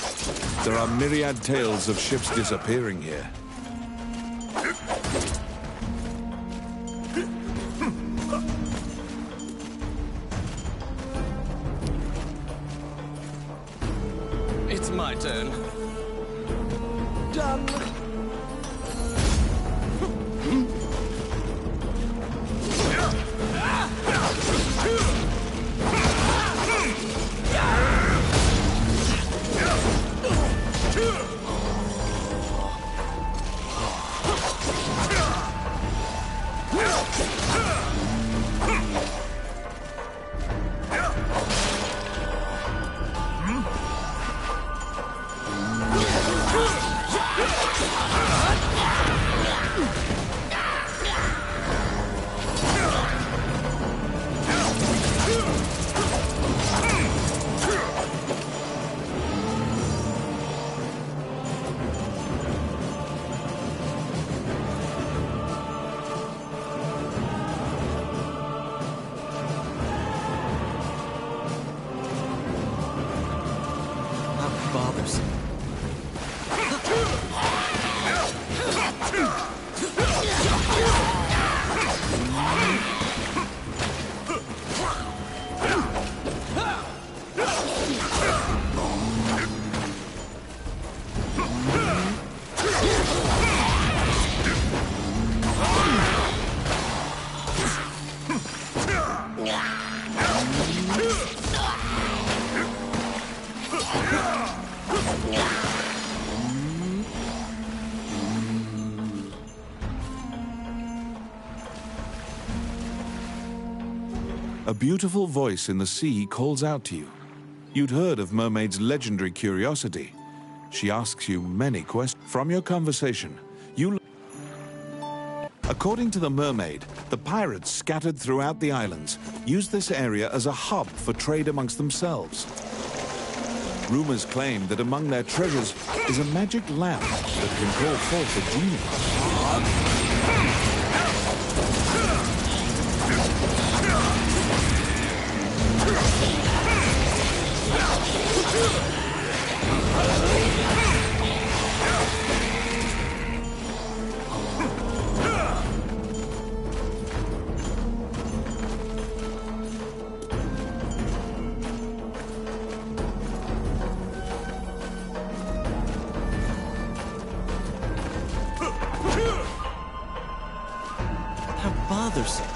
There are myriad tales of ships disappearing here. It's my turn. Done. Bothersome. A beautiful voice in the sea calls out to you. You'd heard of Mermaid's legendary curiosity. She asks you many questions. From your conversation, you... According to the mermaid, the pirates scattered throughout the islands used this area as a hub for trade amongst themselves. Rumors claim that among their treasures is a magic lamp that can call forth a genie. How bothersome.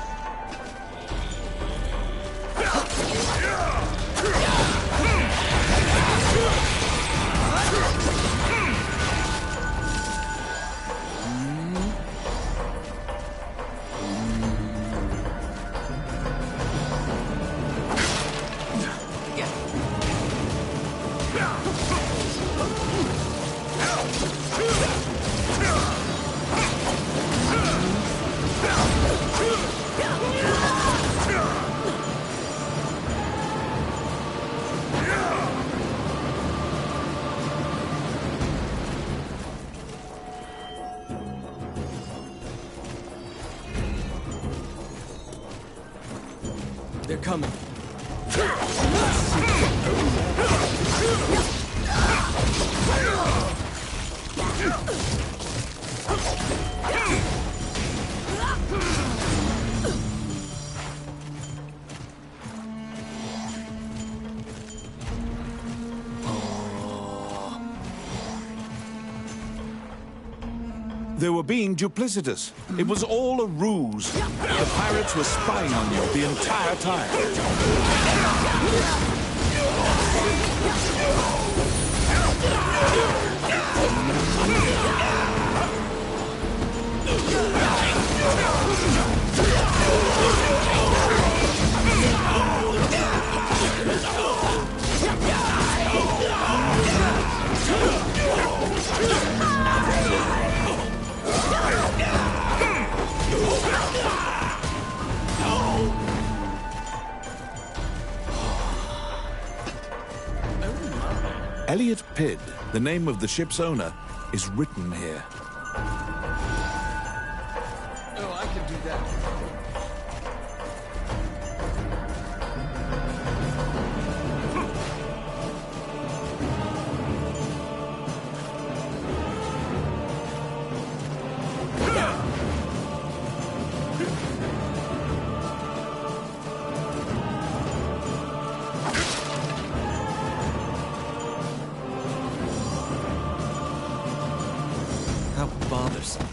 They're coming. They were being duplicitous. It was all a ruse. The pirates were spying on you the entire time. Elliot Pidd, the name of the ship's owner, is written here. Oh, I can do that. How bothersome.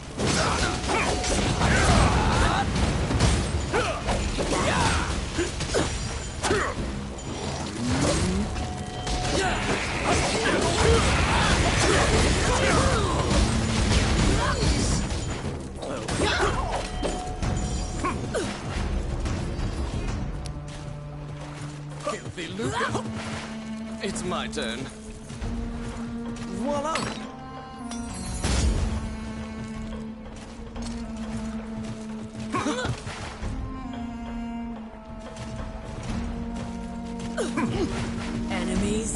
Filthy lucre. It's my turn. Voila! Enemies?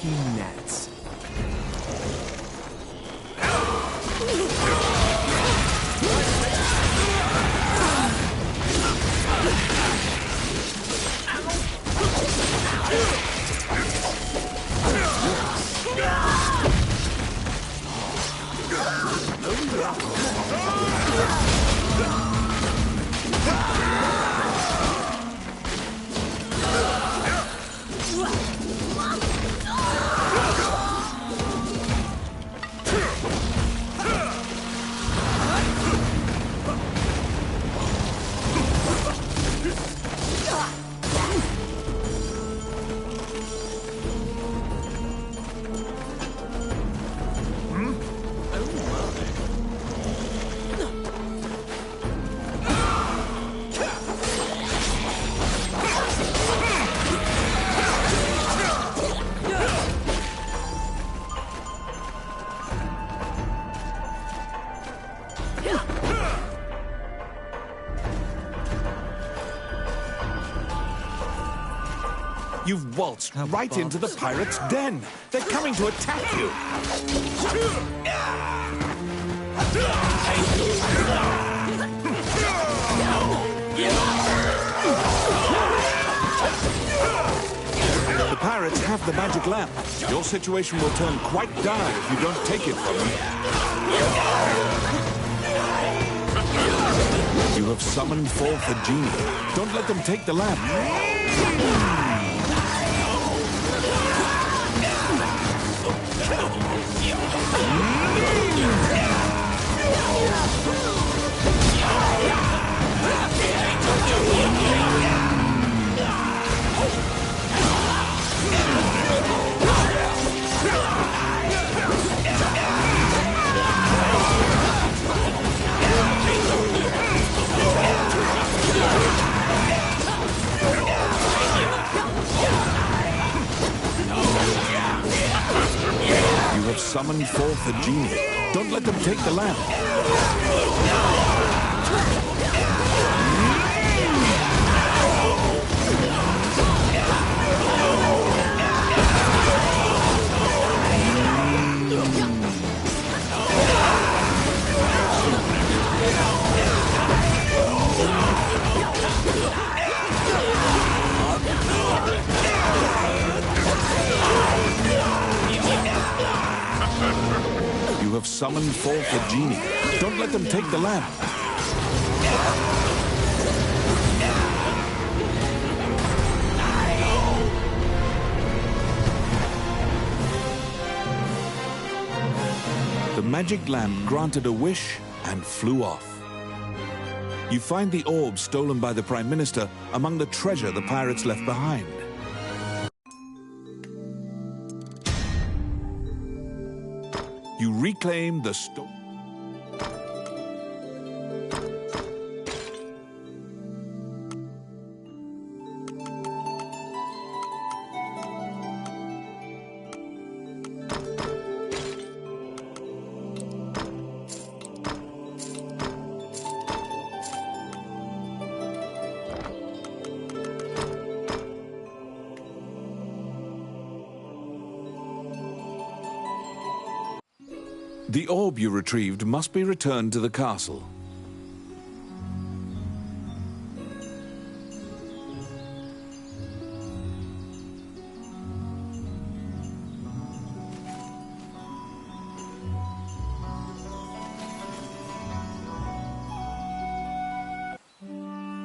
sticky nets. You've waltzed right into the pirates' den. They're coming to attack you. The pirates have the magic lamp. Your situation will turn quite dire if you don't take it from them. You have summoned forth a genie. Don't let them take the lamp. You have summoned forth a genie. Don't let them take the lamp. You have summoned forth a genie. Don't let them take the lamp. The magic lamp granted a wish and flew off. You find the orb stolen by the Prime Minister among the treasure the pirates left behind. You reclaim the stone. The orb you retrieved must be returned to the castle.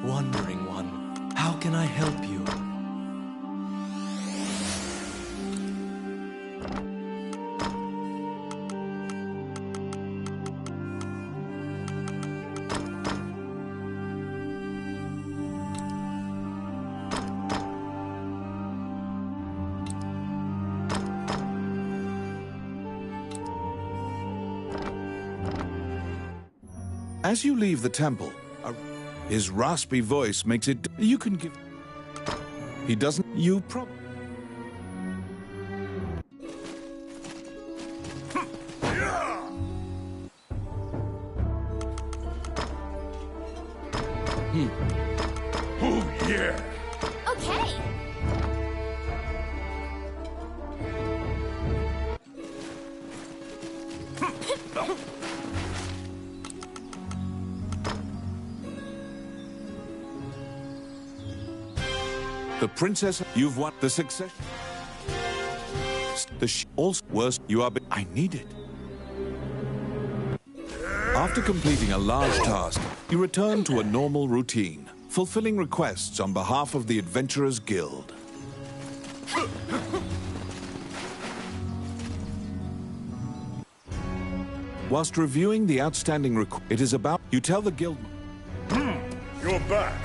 Wandering One, how can I help you? As you leave the temple, his raspy voice makes it... You can give... He doesn't... You probably... Oh, yeah. Okay. The princess, you've won the succession. Also worse, you are. I need it. After completing a large task, you return to a normal routine, fulfilling requests on behalf of the Adventurers Guild. Whilst reviewing the outstanding it is about, you tell the guild. You're back.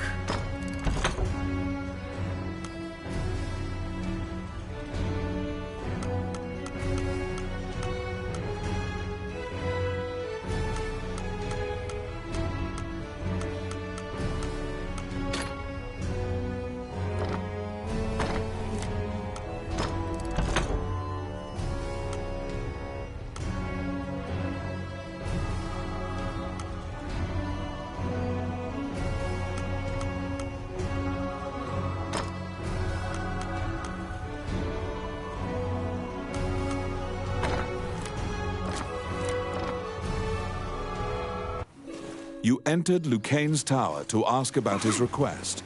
You entered Lucane's tower to ask about his request.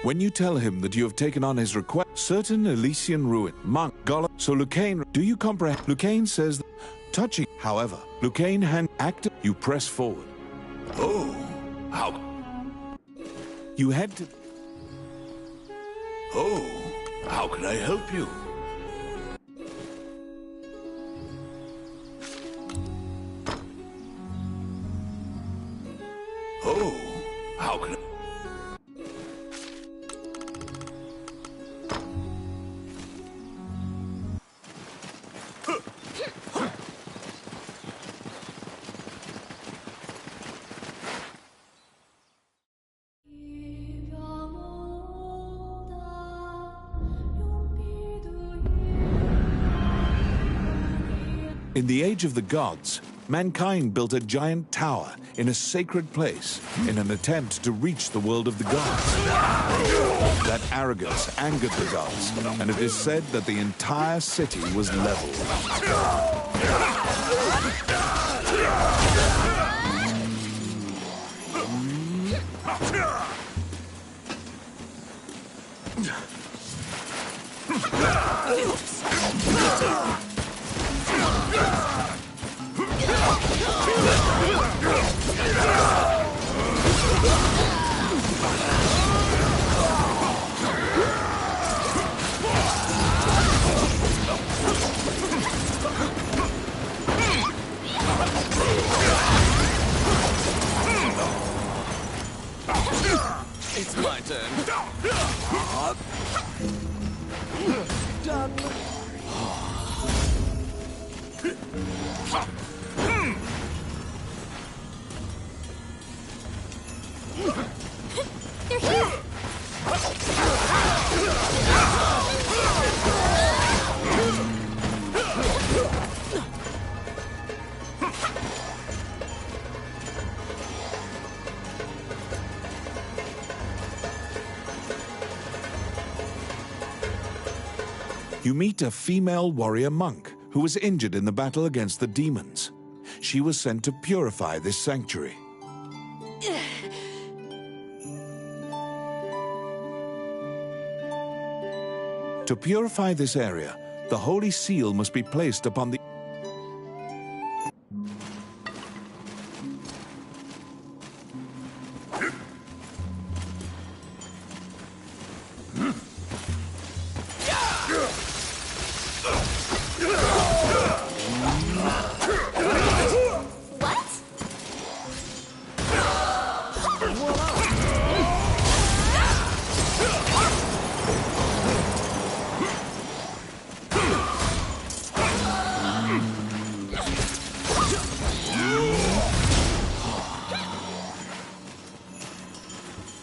When you tell him that you have taken on his request, certain Elysian ruin, monk, Gollum, so Lucane, do you comprehend? Lucane says that, touching, however, Lucane active, you press forward. Oh, how? You head to... Oh, how can I help you? Oh, how can I... In the Age of the Gods, mankind built a giant tower in a sacred place in an attempt to reach the world of the gods. That arrogance angered the gods, and it is said that the entire city was leveled. It's my turn. Done. They're here! You meet a female warrior monk who was injured in the battle against the demons. She was sent to purify this sanctuary. To purify this area, the Holy Seal must be placed upon the...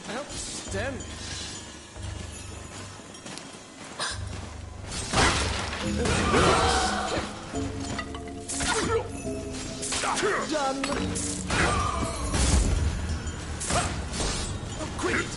Outstanding. Done. Oh, quit it.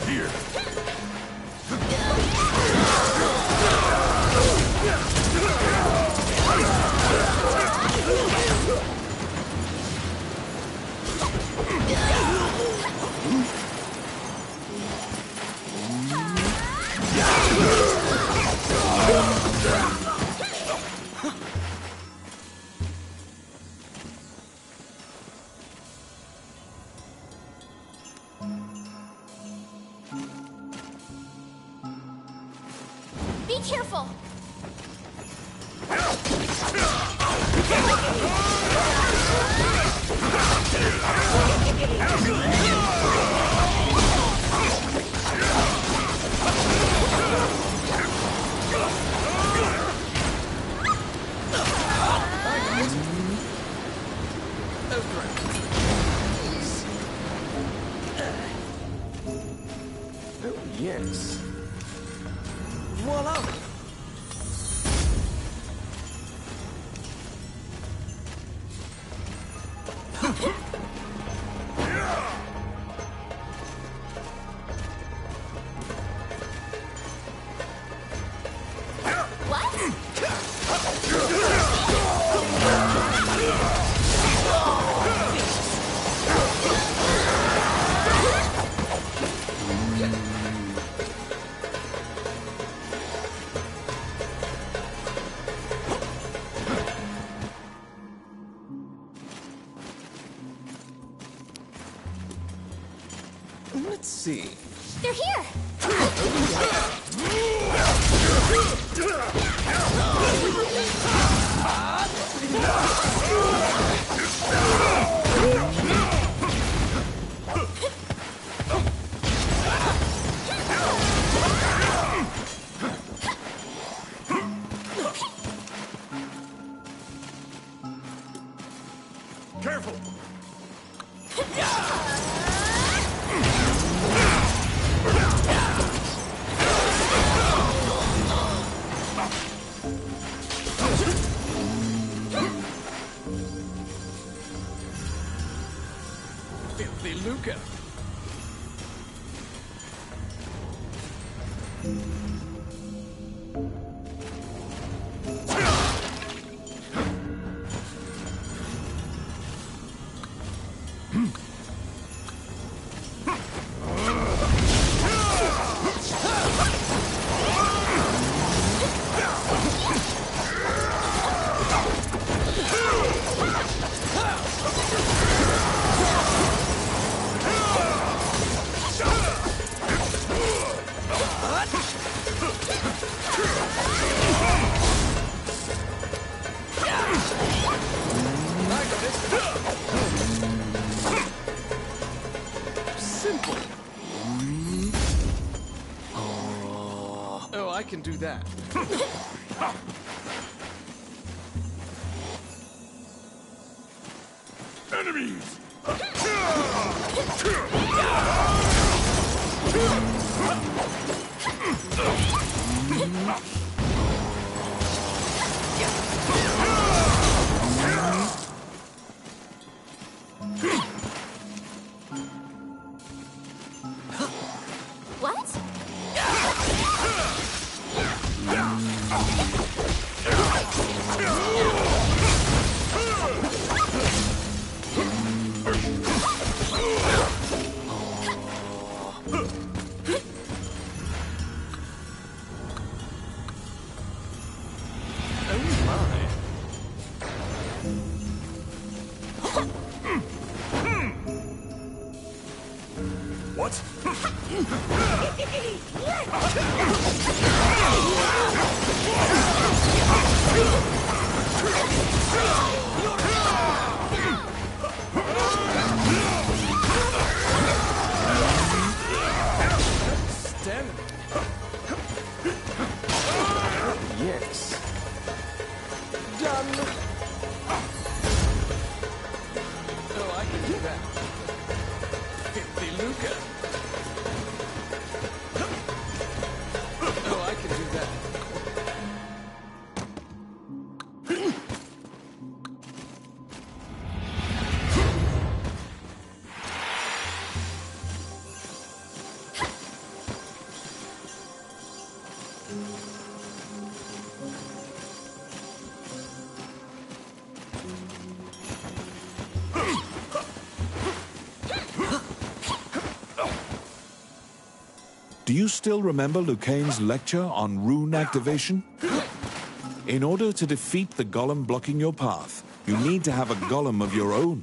Here. Be careful! Oh, yes. Voila! Let's see. They're here! Careful! Filthy Luca. Simple. Oh, I can do that. Enemies! What? Oh my. What? Damn it. Yes. Done. Oh, I can do that. Filthy Luca. Oh, I can do that. Do you still remember Lucane's lecture on rune activation? In order to defeat the golem blocking your path, you need to have a golem of your own.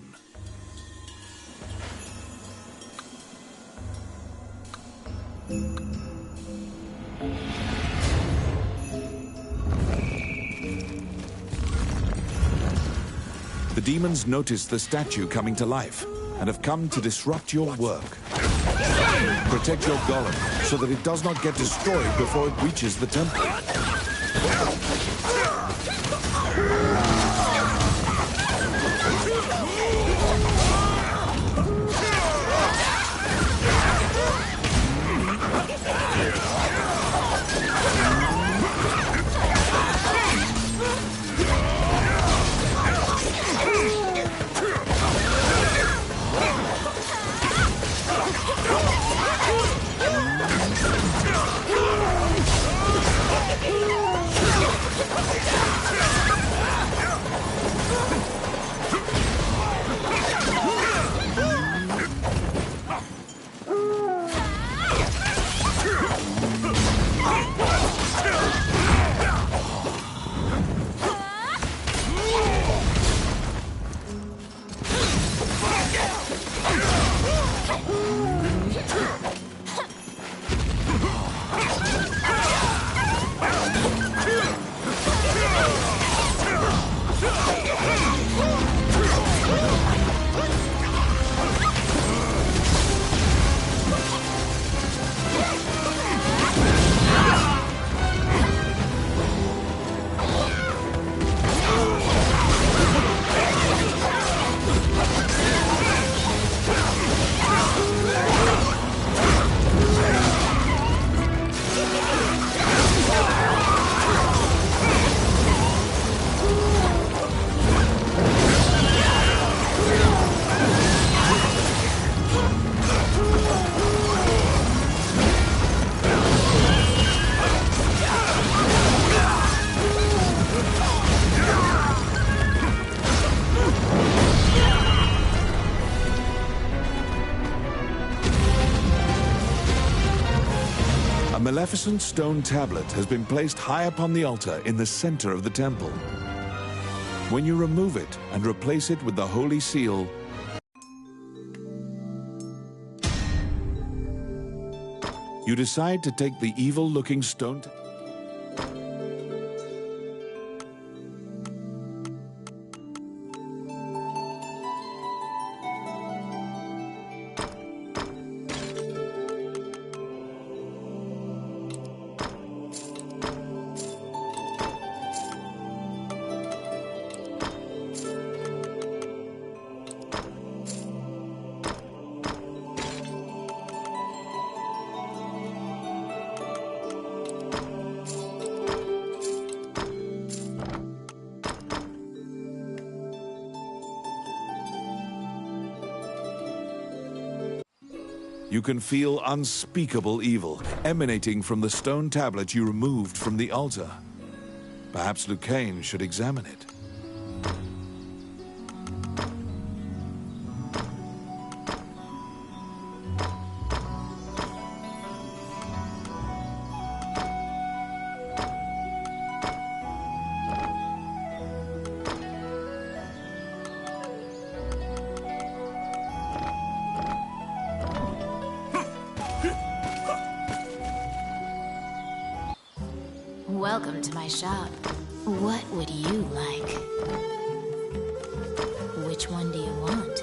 The demons notice the statue coming to life and have come to disrupt your work. Protect your golem so that it does not get destroyed before it reaches the temple. A Maleficent stone tablet has been placed high upon the altar in the center of the temple. When you remove it and replace it with the Holy Seal, you decide to take the evil-looking stone you can feel unspeakable evil emanating from the stone tablet you removed from the altar. Perhaps Lucane should examine it. Welcome to my shop. What would you like? Which one do you want?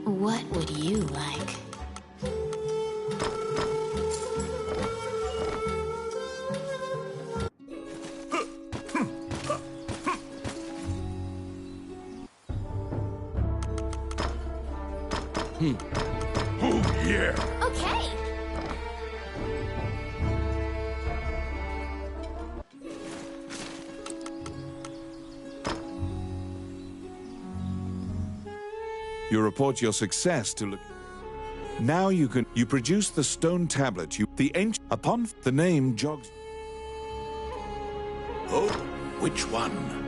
What would you like? Oh, yeah. Okay. You report your success to look. Now you produce the stone tablet. The ancient upon the name jogs. Oh, which one?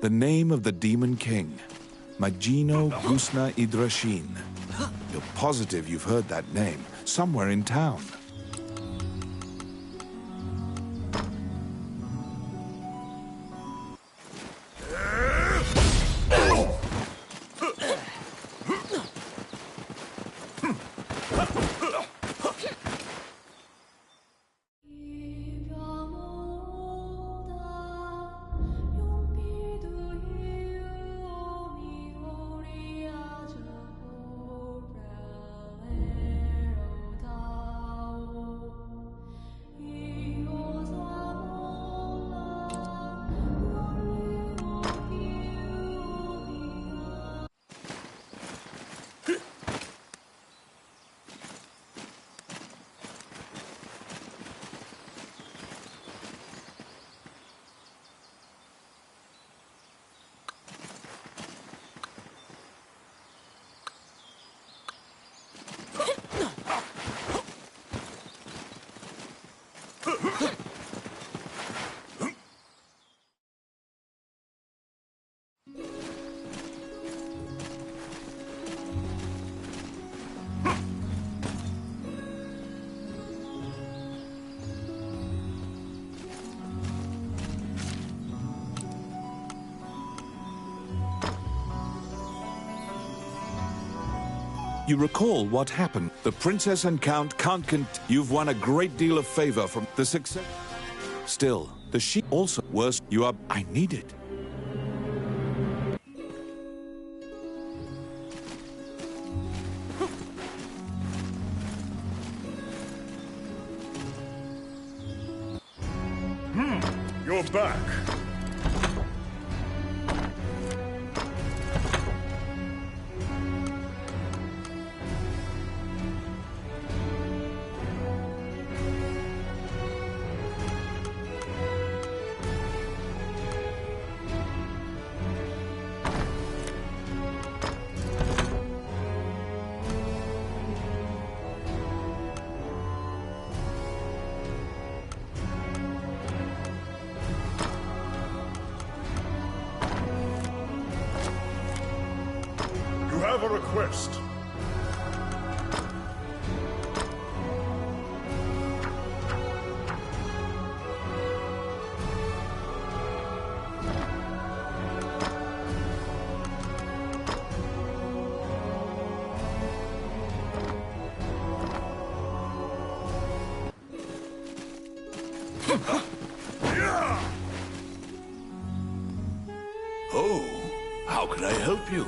The name of the Demon King, Magino Gusna Idrashin. You're positive you've heard that name somewhere in town. You recall what happened. The princess and count can't You've won a great deal of favor from the success. Still, the sheep also worse. You are. I need it. You're back. I have a request. Oh, how can I help you?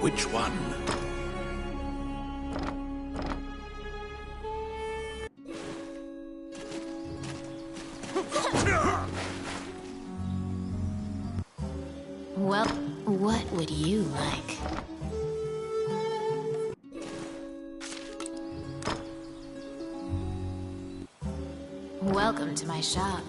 Which one? Well, what would you like? Welcome to my shop.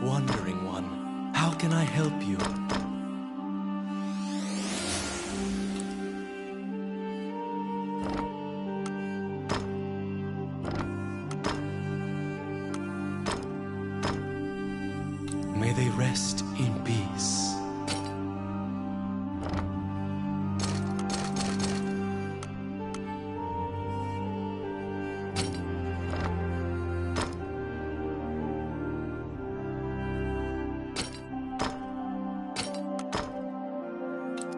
Wandering one, how can I help you? May they rest in peace.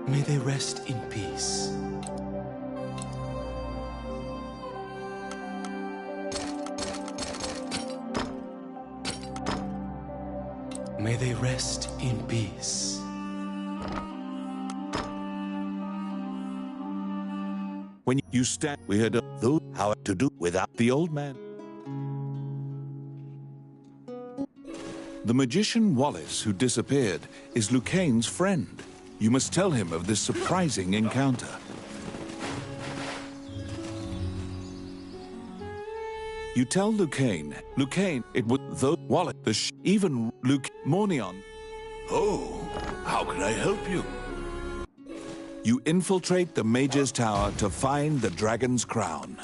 May they rest in peace. May they rest in peace. When you stand, we heard those how to do without the old man. The magician Wallace, who disappeared, is Lucane's friend. You must tell him of this surprising encounter. You tell Lucane, it would, though Wallace, even Mornion. Oh, how can I help you? You infiltrate the Mage's Tower to find the Dragon's Crown.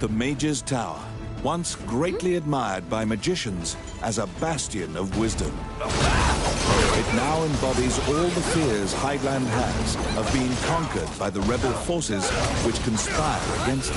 The Mage's Tower, once greatly admired by magicians as a bastion of wisdom. It now embodies all the fears Hydeland has of being conquered by the rebel forces which conspire against it.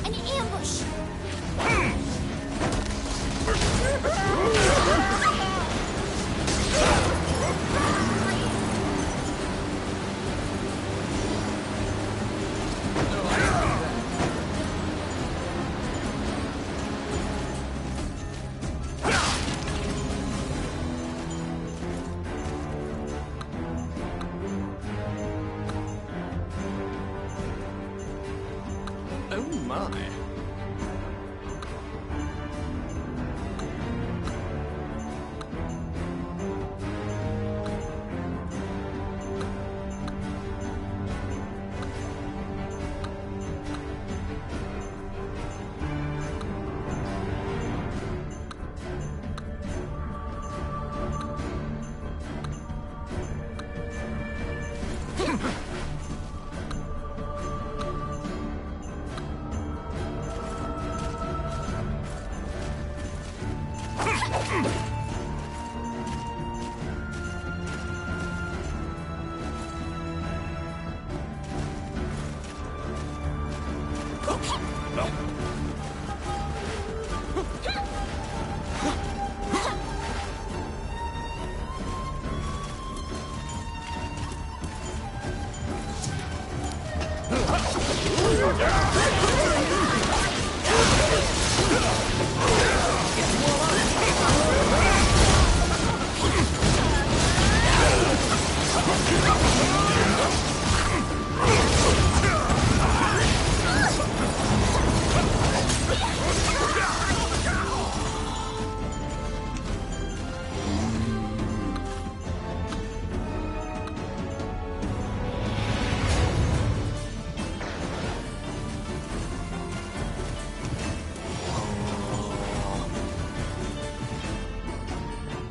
An ambush! Oh my.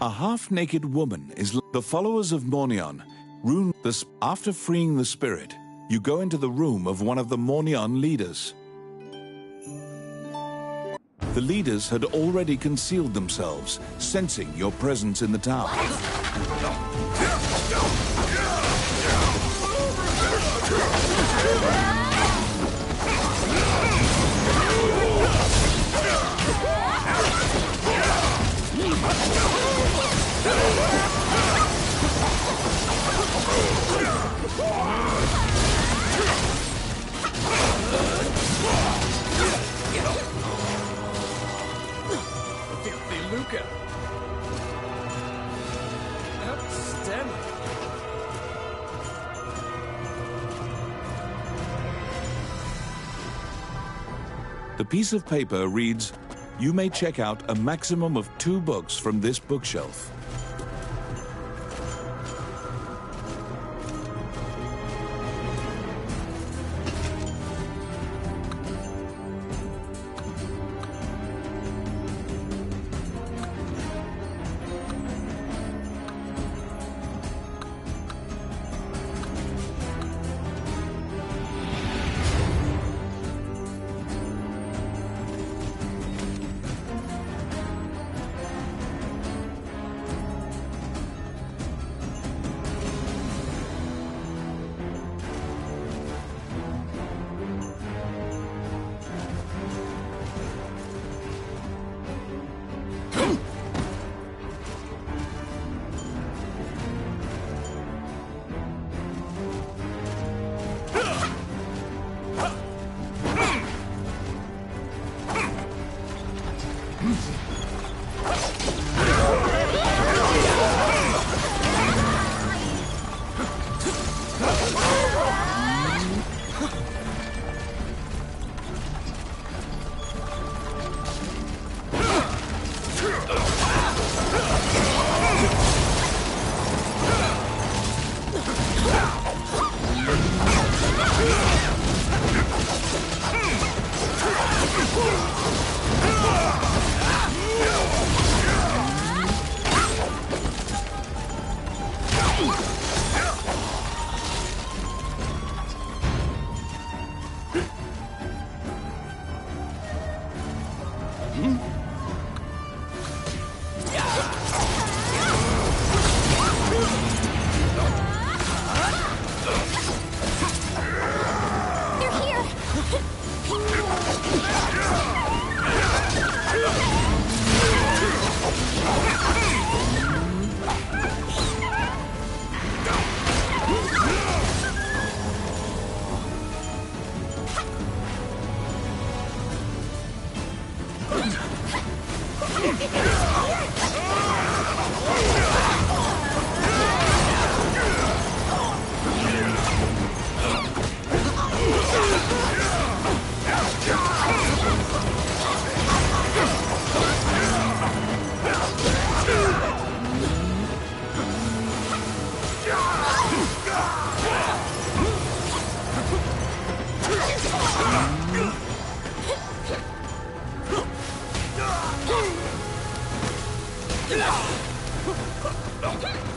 A half-naked woman is the followers of Mornion. After freeing the spirit, you go into the room of one of the Mornion leaders. The leaders had already concealed themselves, sensing your presence in the tower. Filthy lucre. Outstanding. The piece of paper reads, "You may check out a maximum of 2 books from this bookshelf."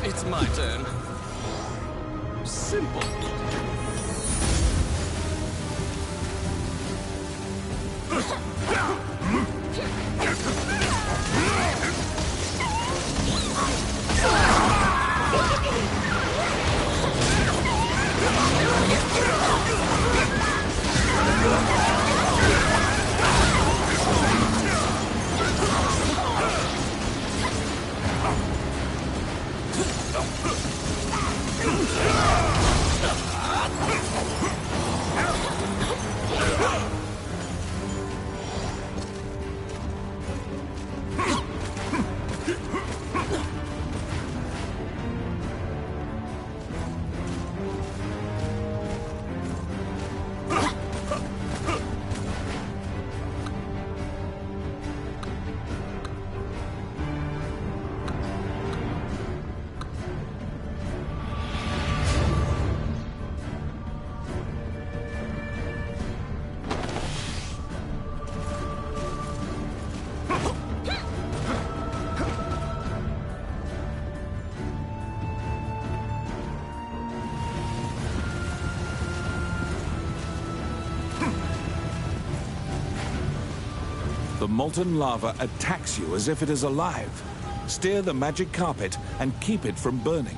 It's my turn. Simple. The molten lava attacks you as if it is alive. Steer the magic carpet and keep it from burning.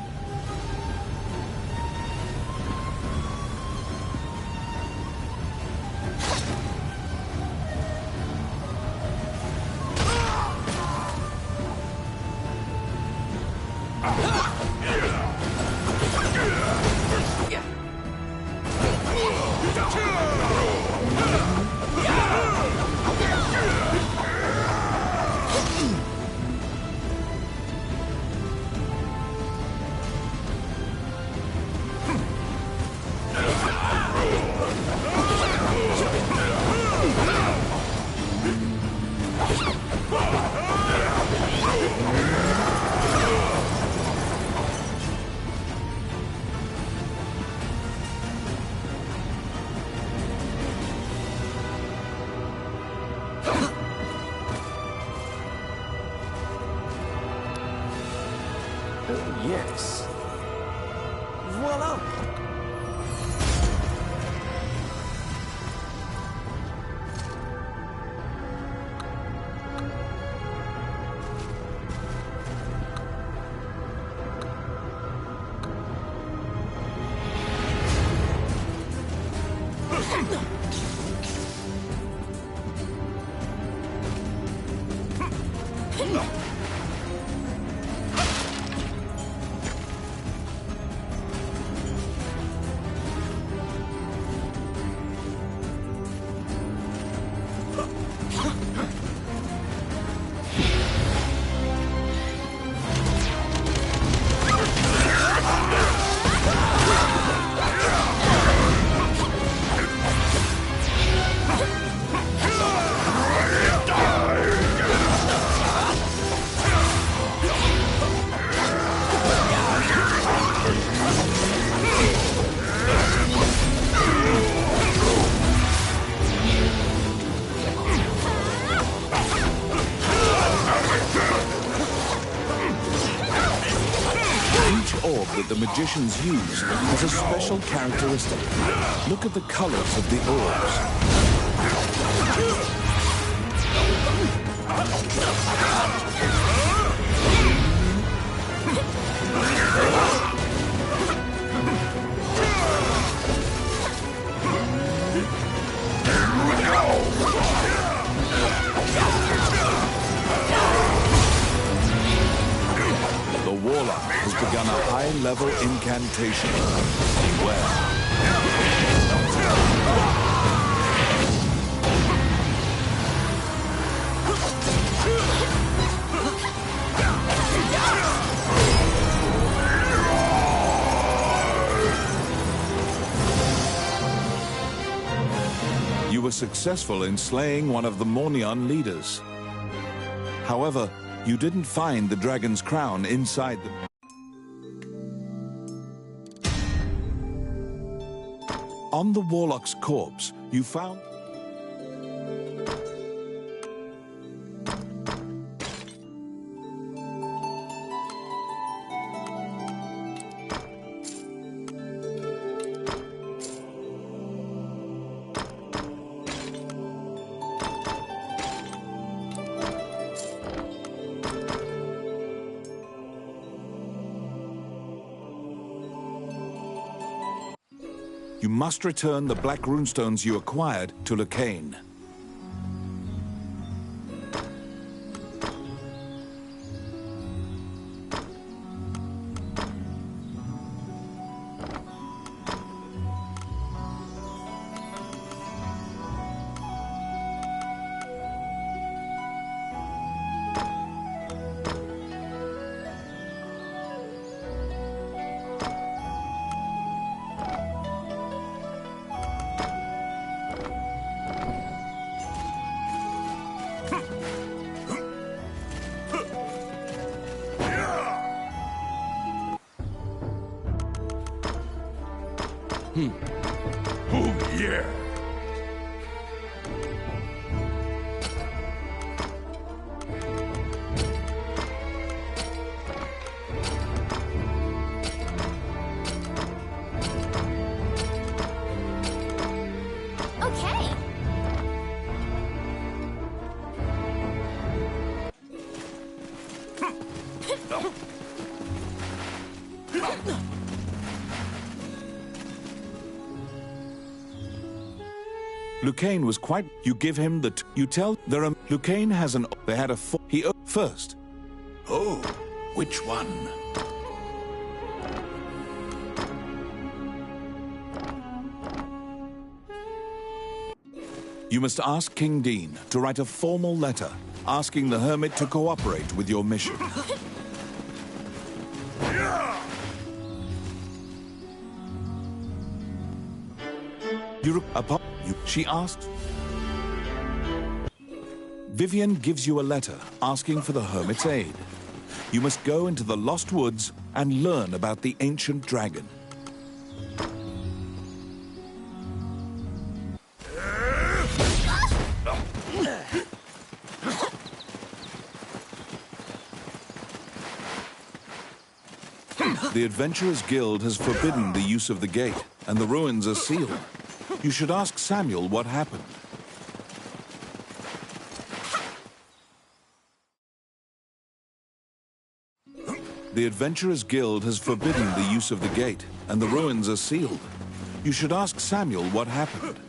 Yes. Voila! Orb that the magicians use has a special characteristic. Look at the colors of the orbs. The Warlock has begun a high-level incantation. Beware. You were successful in slaying one of the Mornion leaders. However, you didn't find the dragon's crown inside the... On the Warlock's corpse, you found... You must return the black runestones you acquired to Lucane. Oh, yeah. Okay. Lucane was quite... You give him the... You tell... There are... Lucane has an... They had a... He... First. Oh, which one? You must ask King Dean to write a formal letter asking the hermit to cooperate with your mission. She asked. Vivian gives you a letter asking for the hermit's aid. You must go into the Lost Woods and learn about the ancient dragon. The Adventurers Guild has forbidden the use of the gate, and the ruins are sealed. You should ask Samuel what happened. The Adventurers Guild has forbidden the use of the gate, and the ruins are sealed. You should ask Samuel what happened.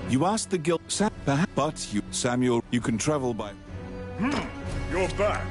You asked the guild, but Samuel, you can travel by... You're back.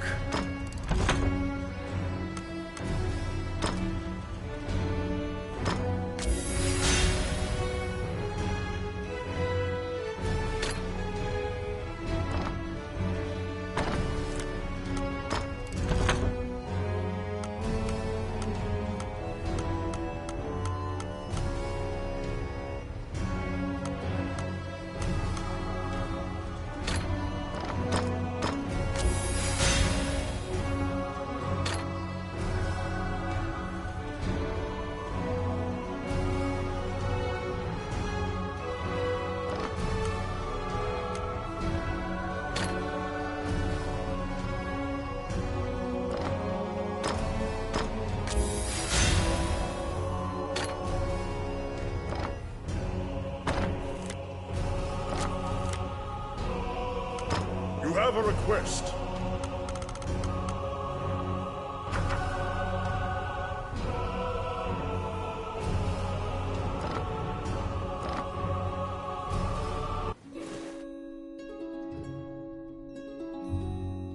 You have a request.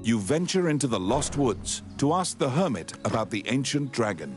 You venture into the Lost Woods to ask the hermit about the ancient dragon.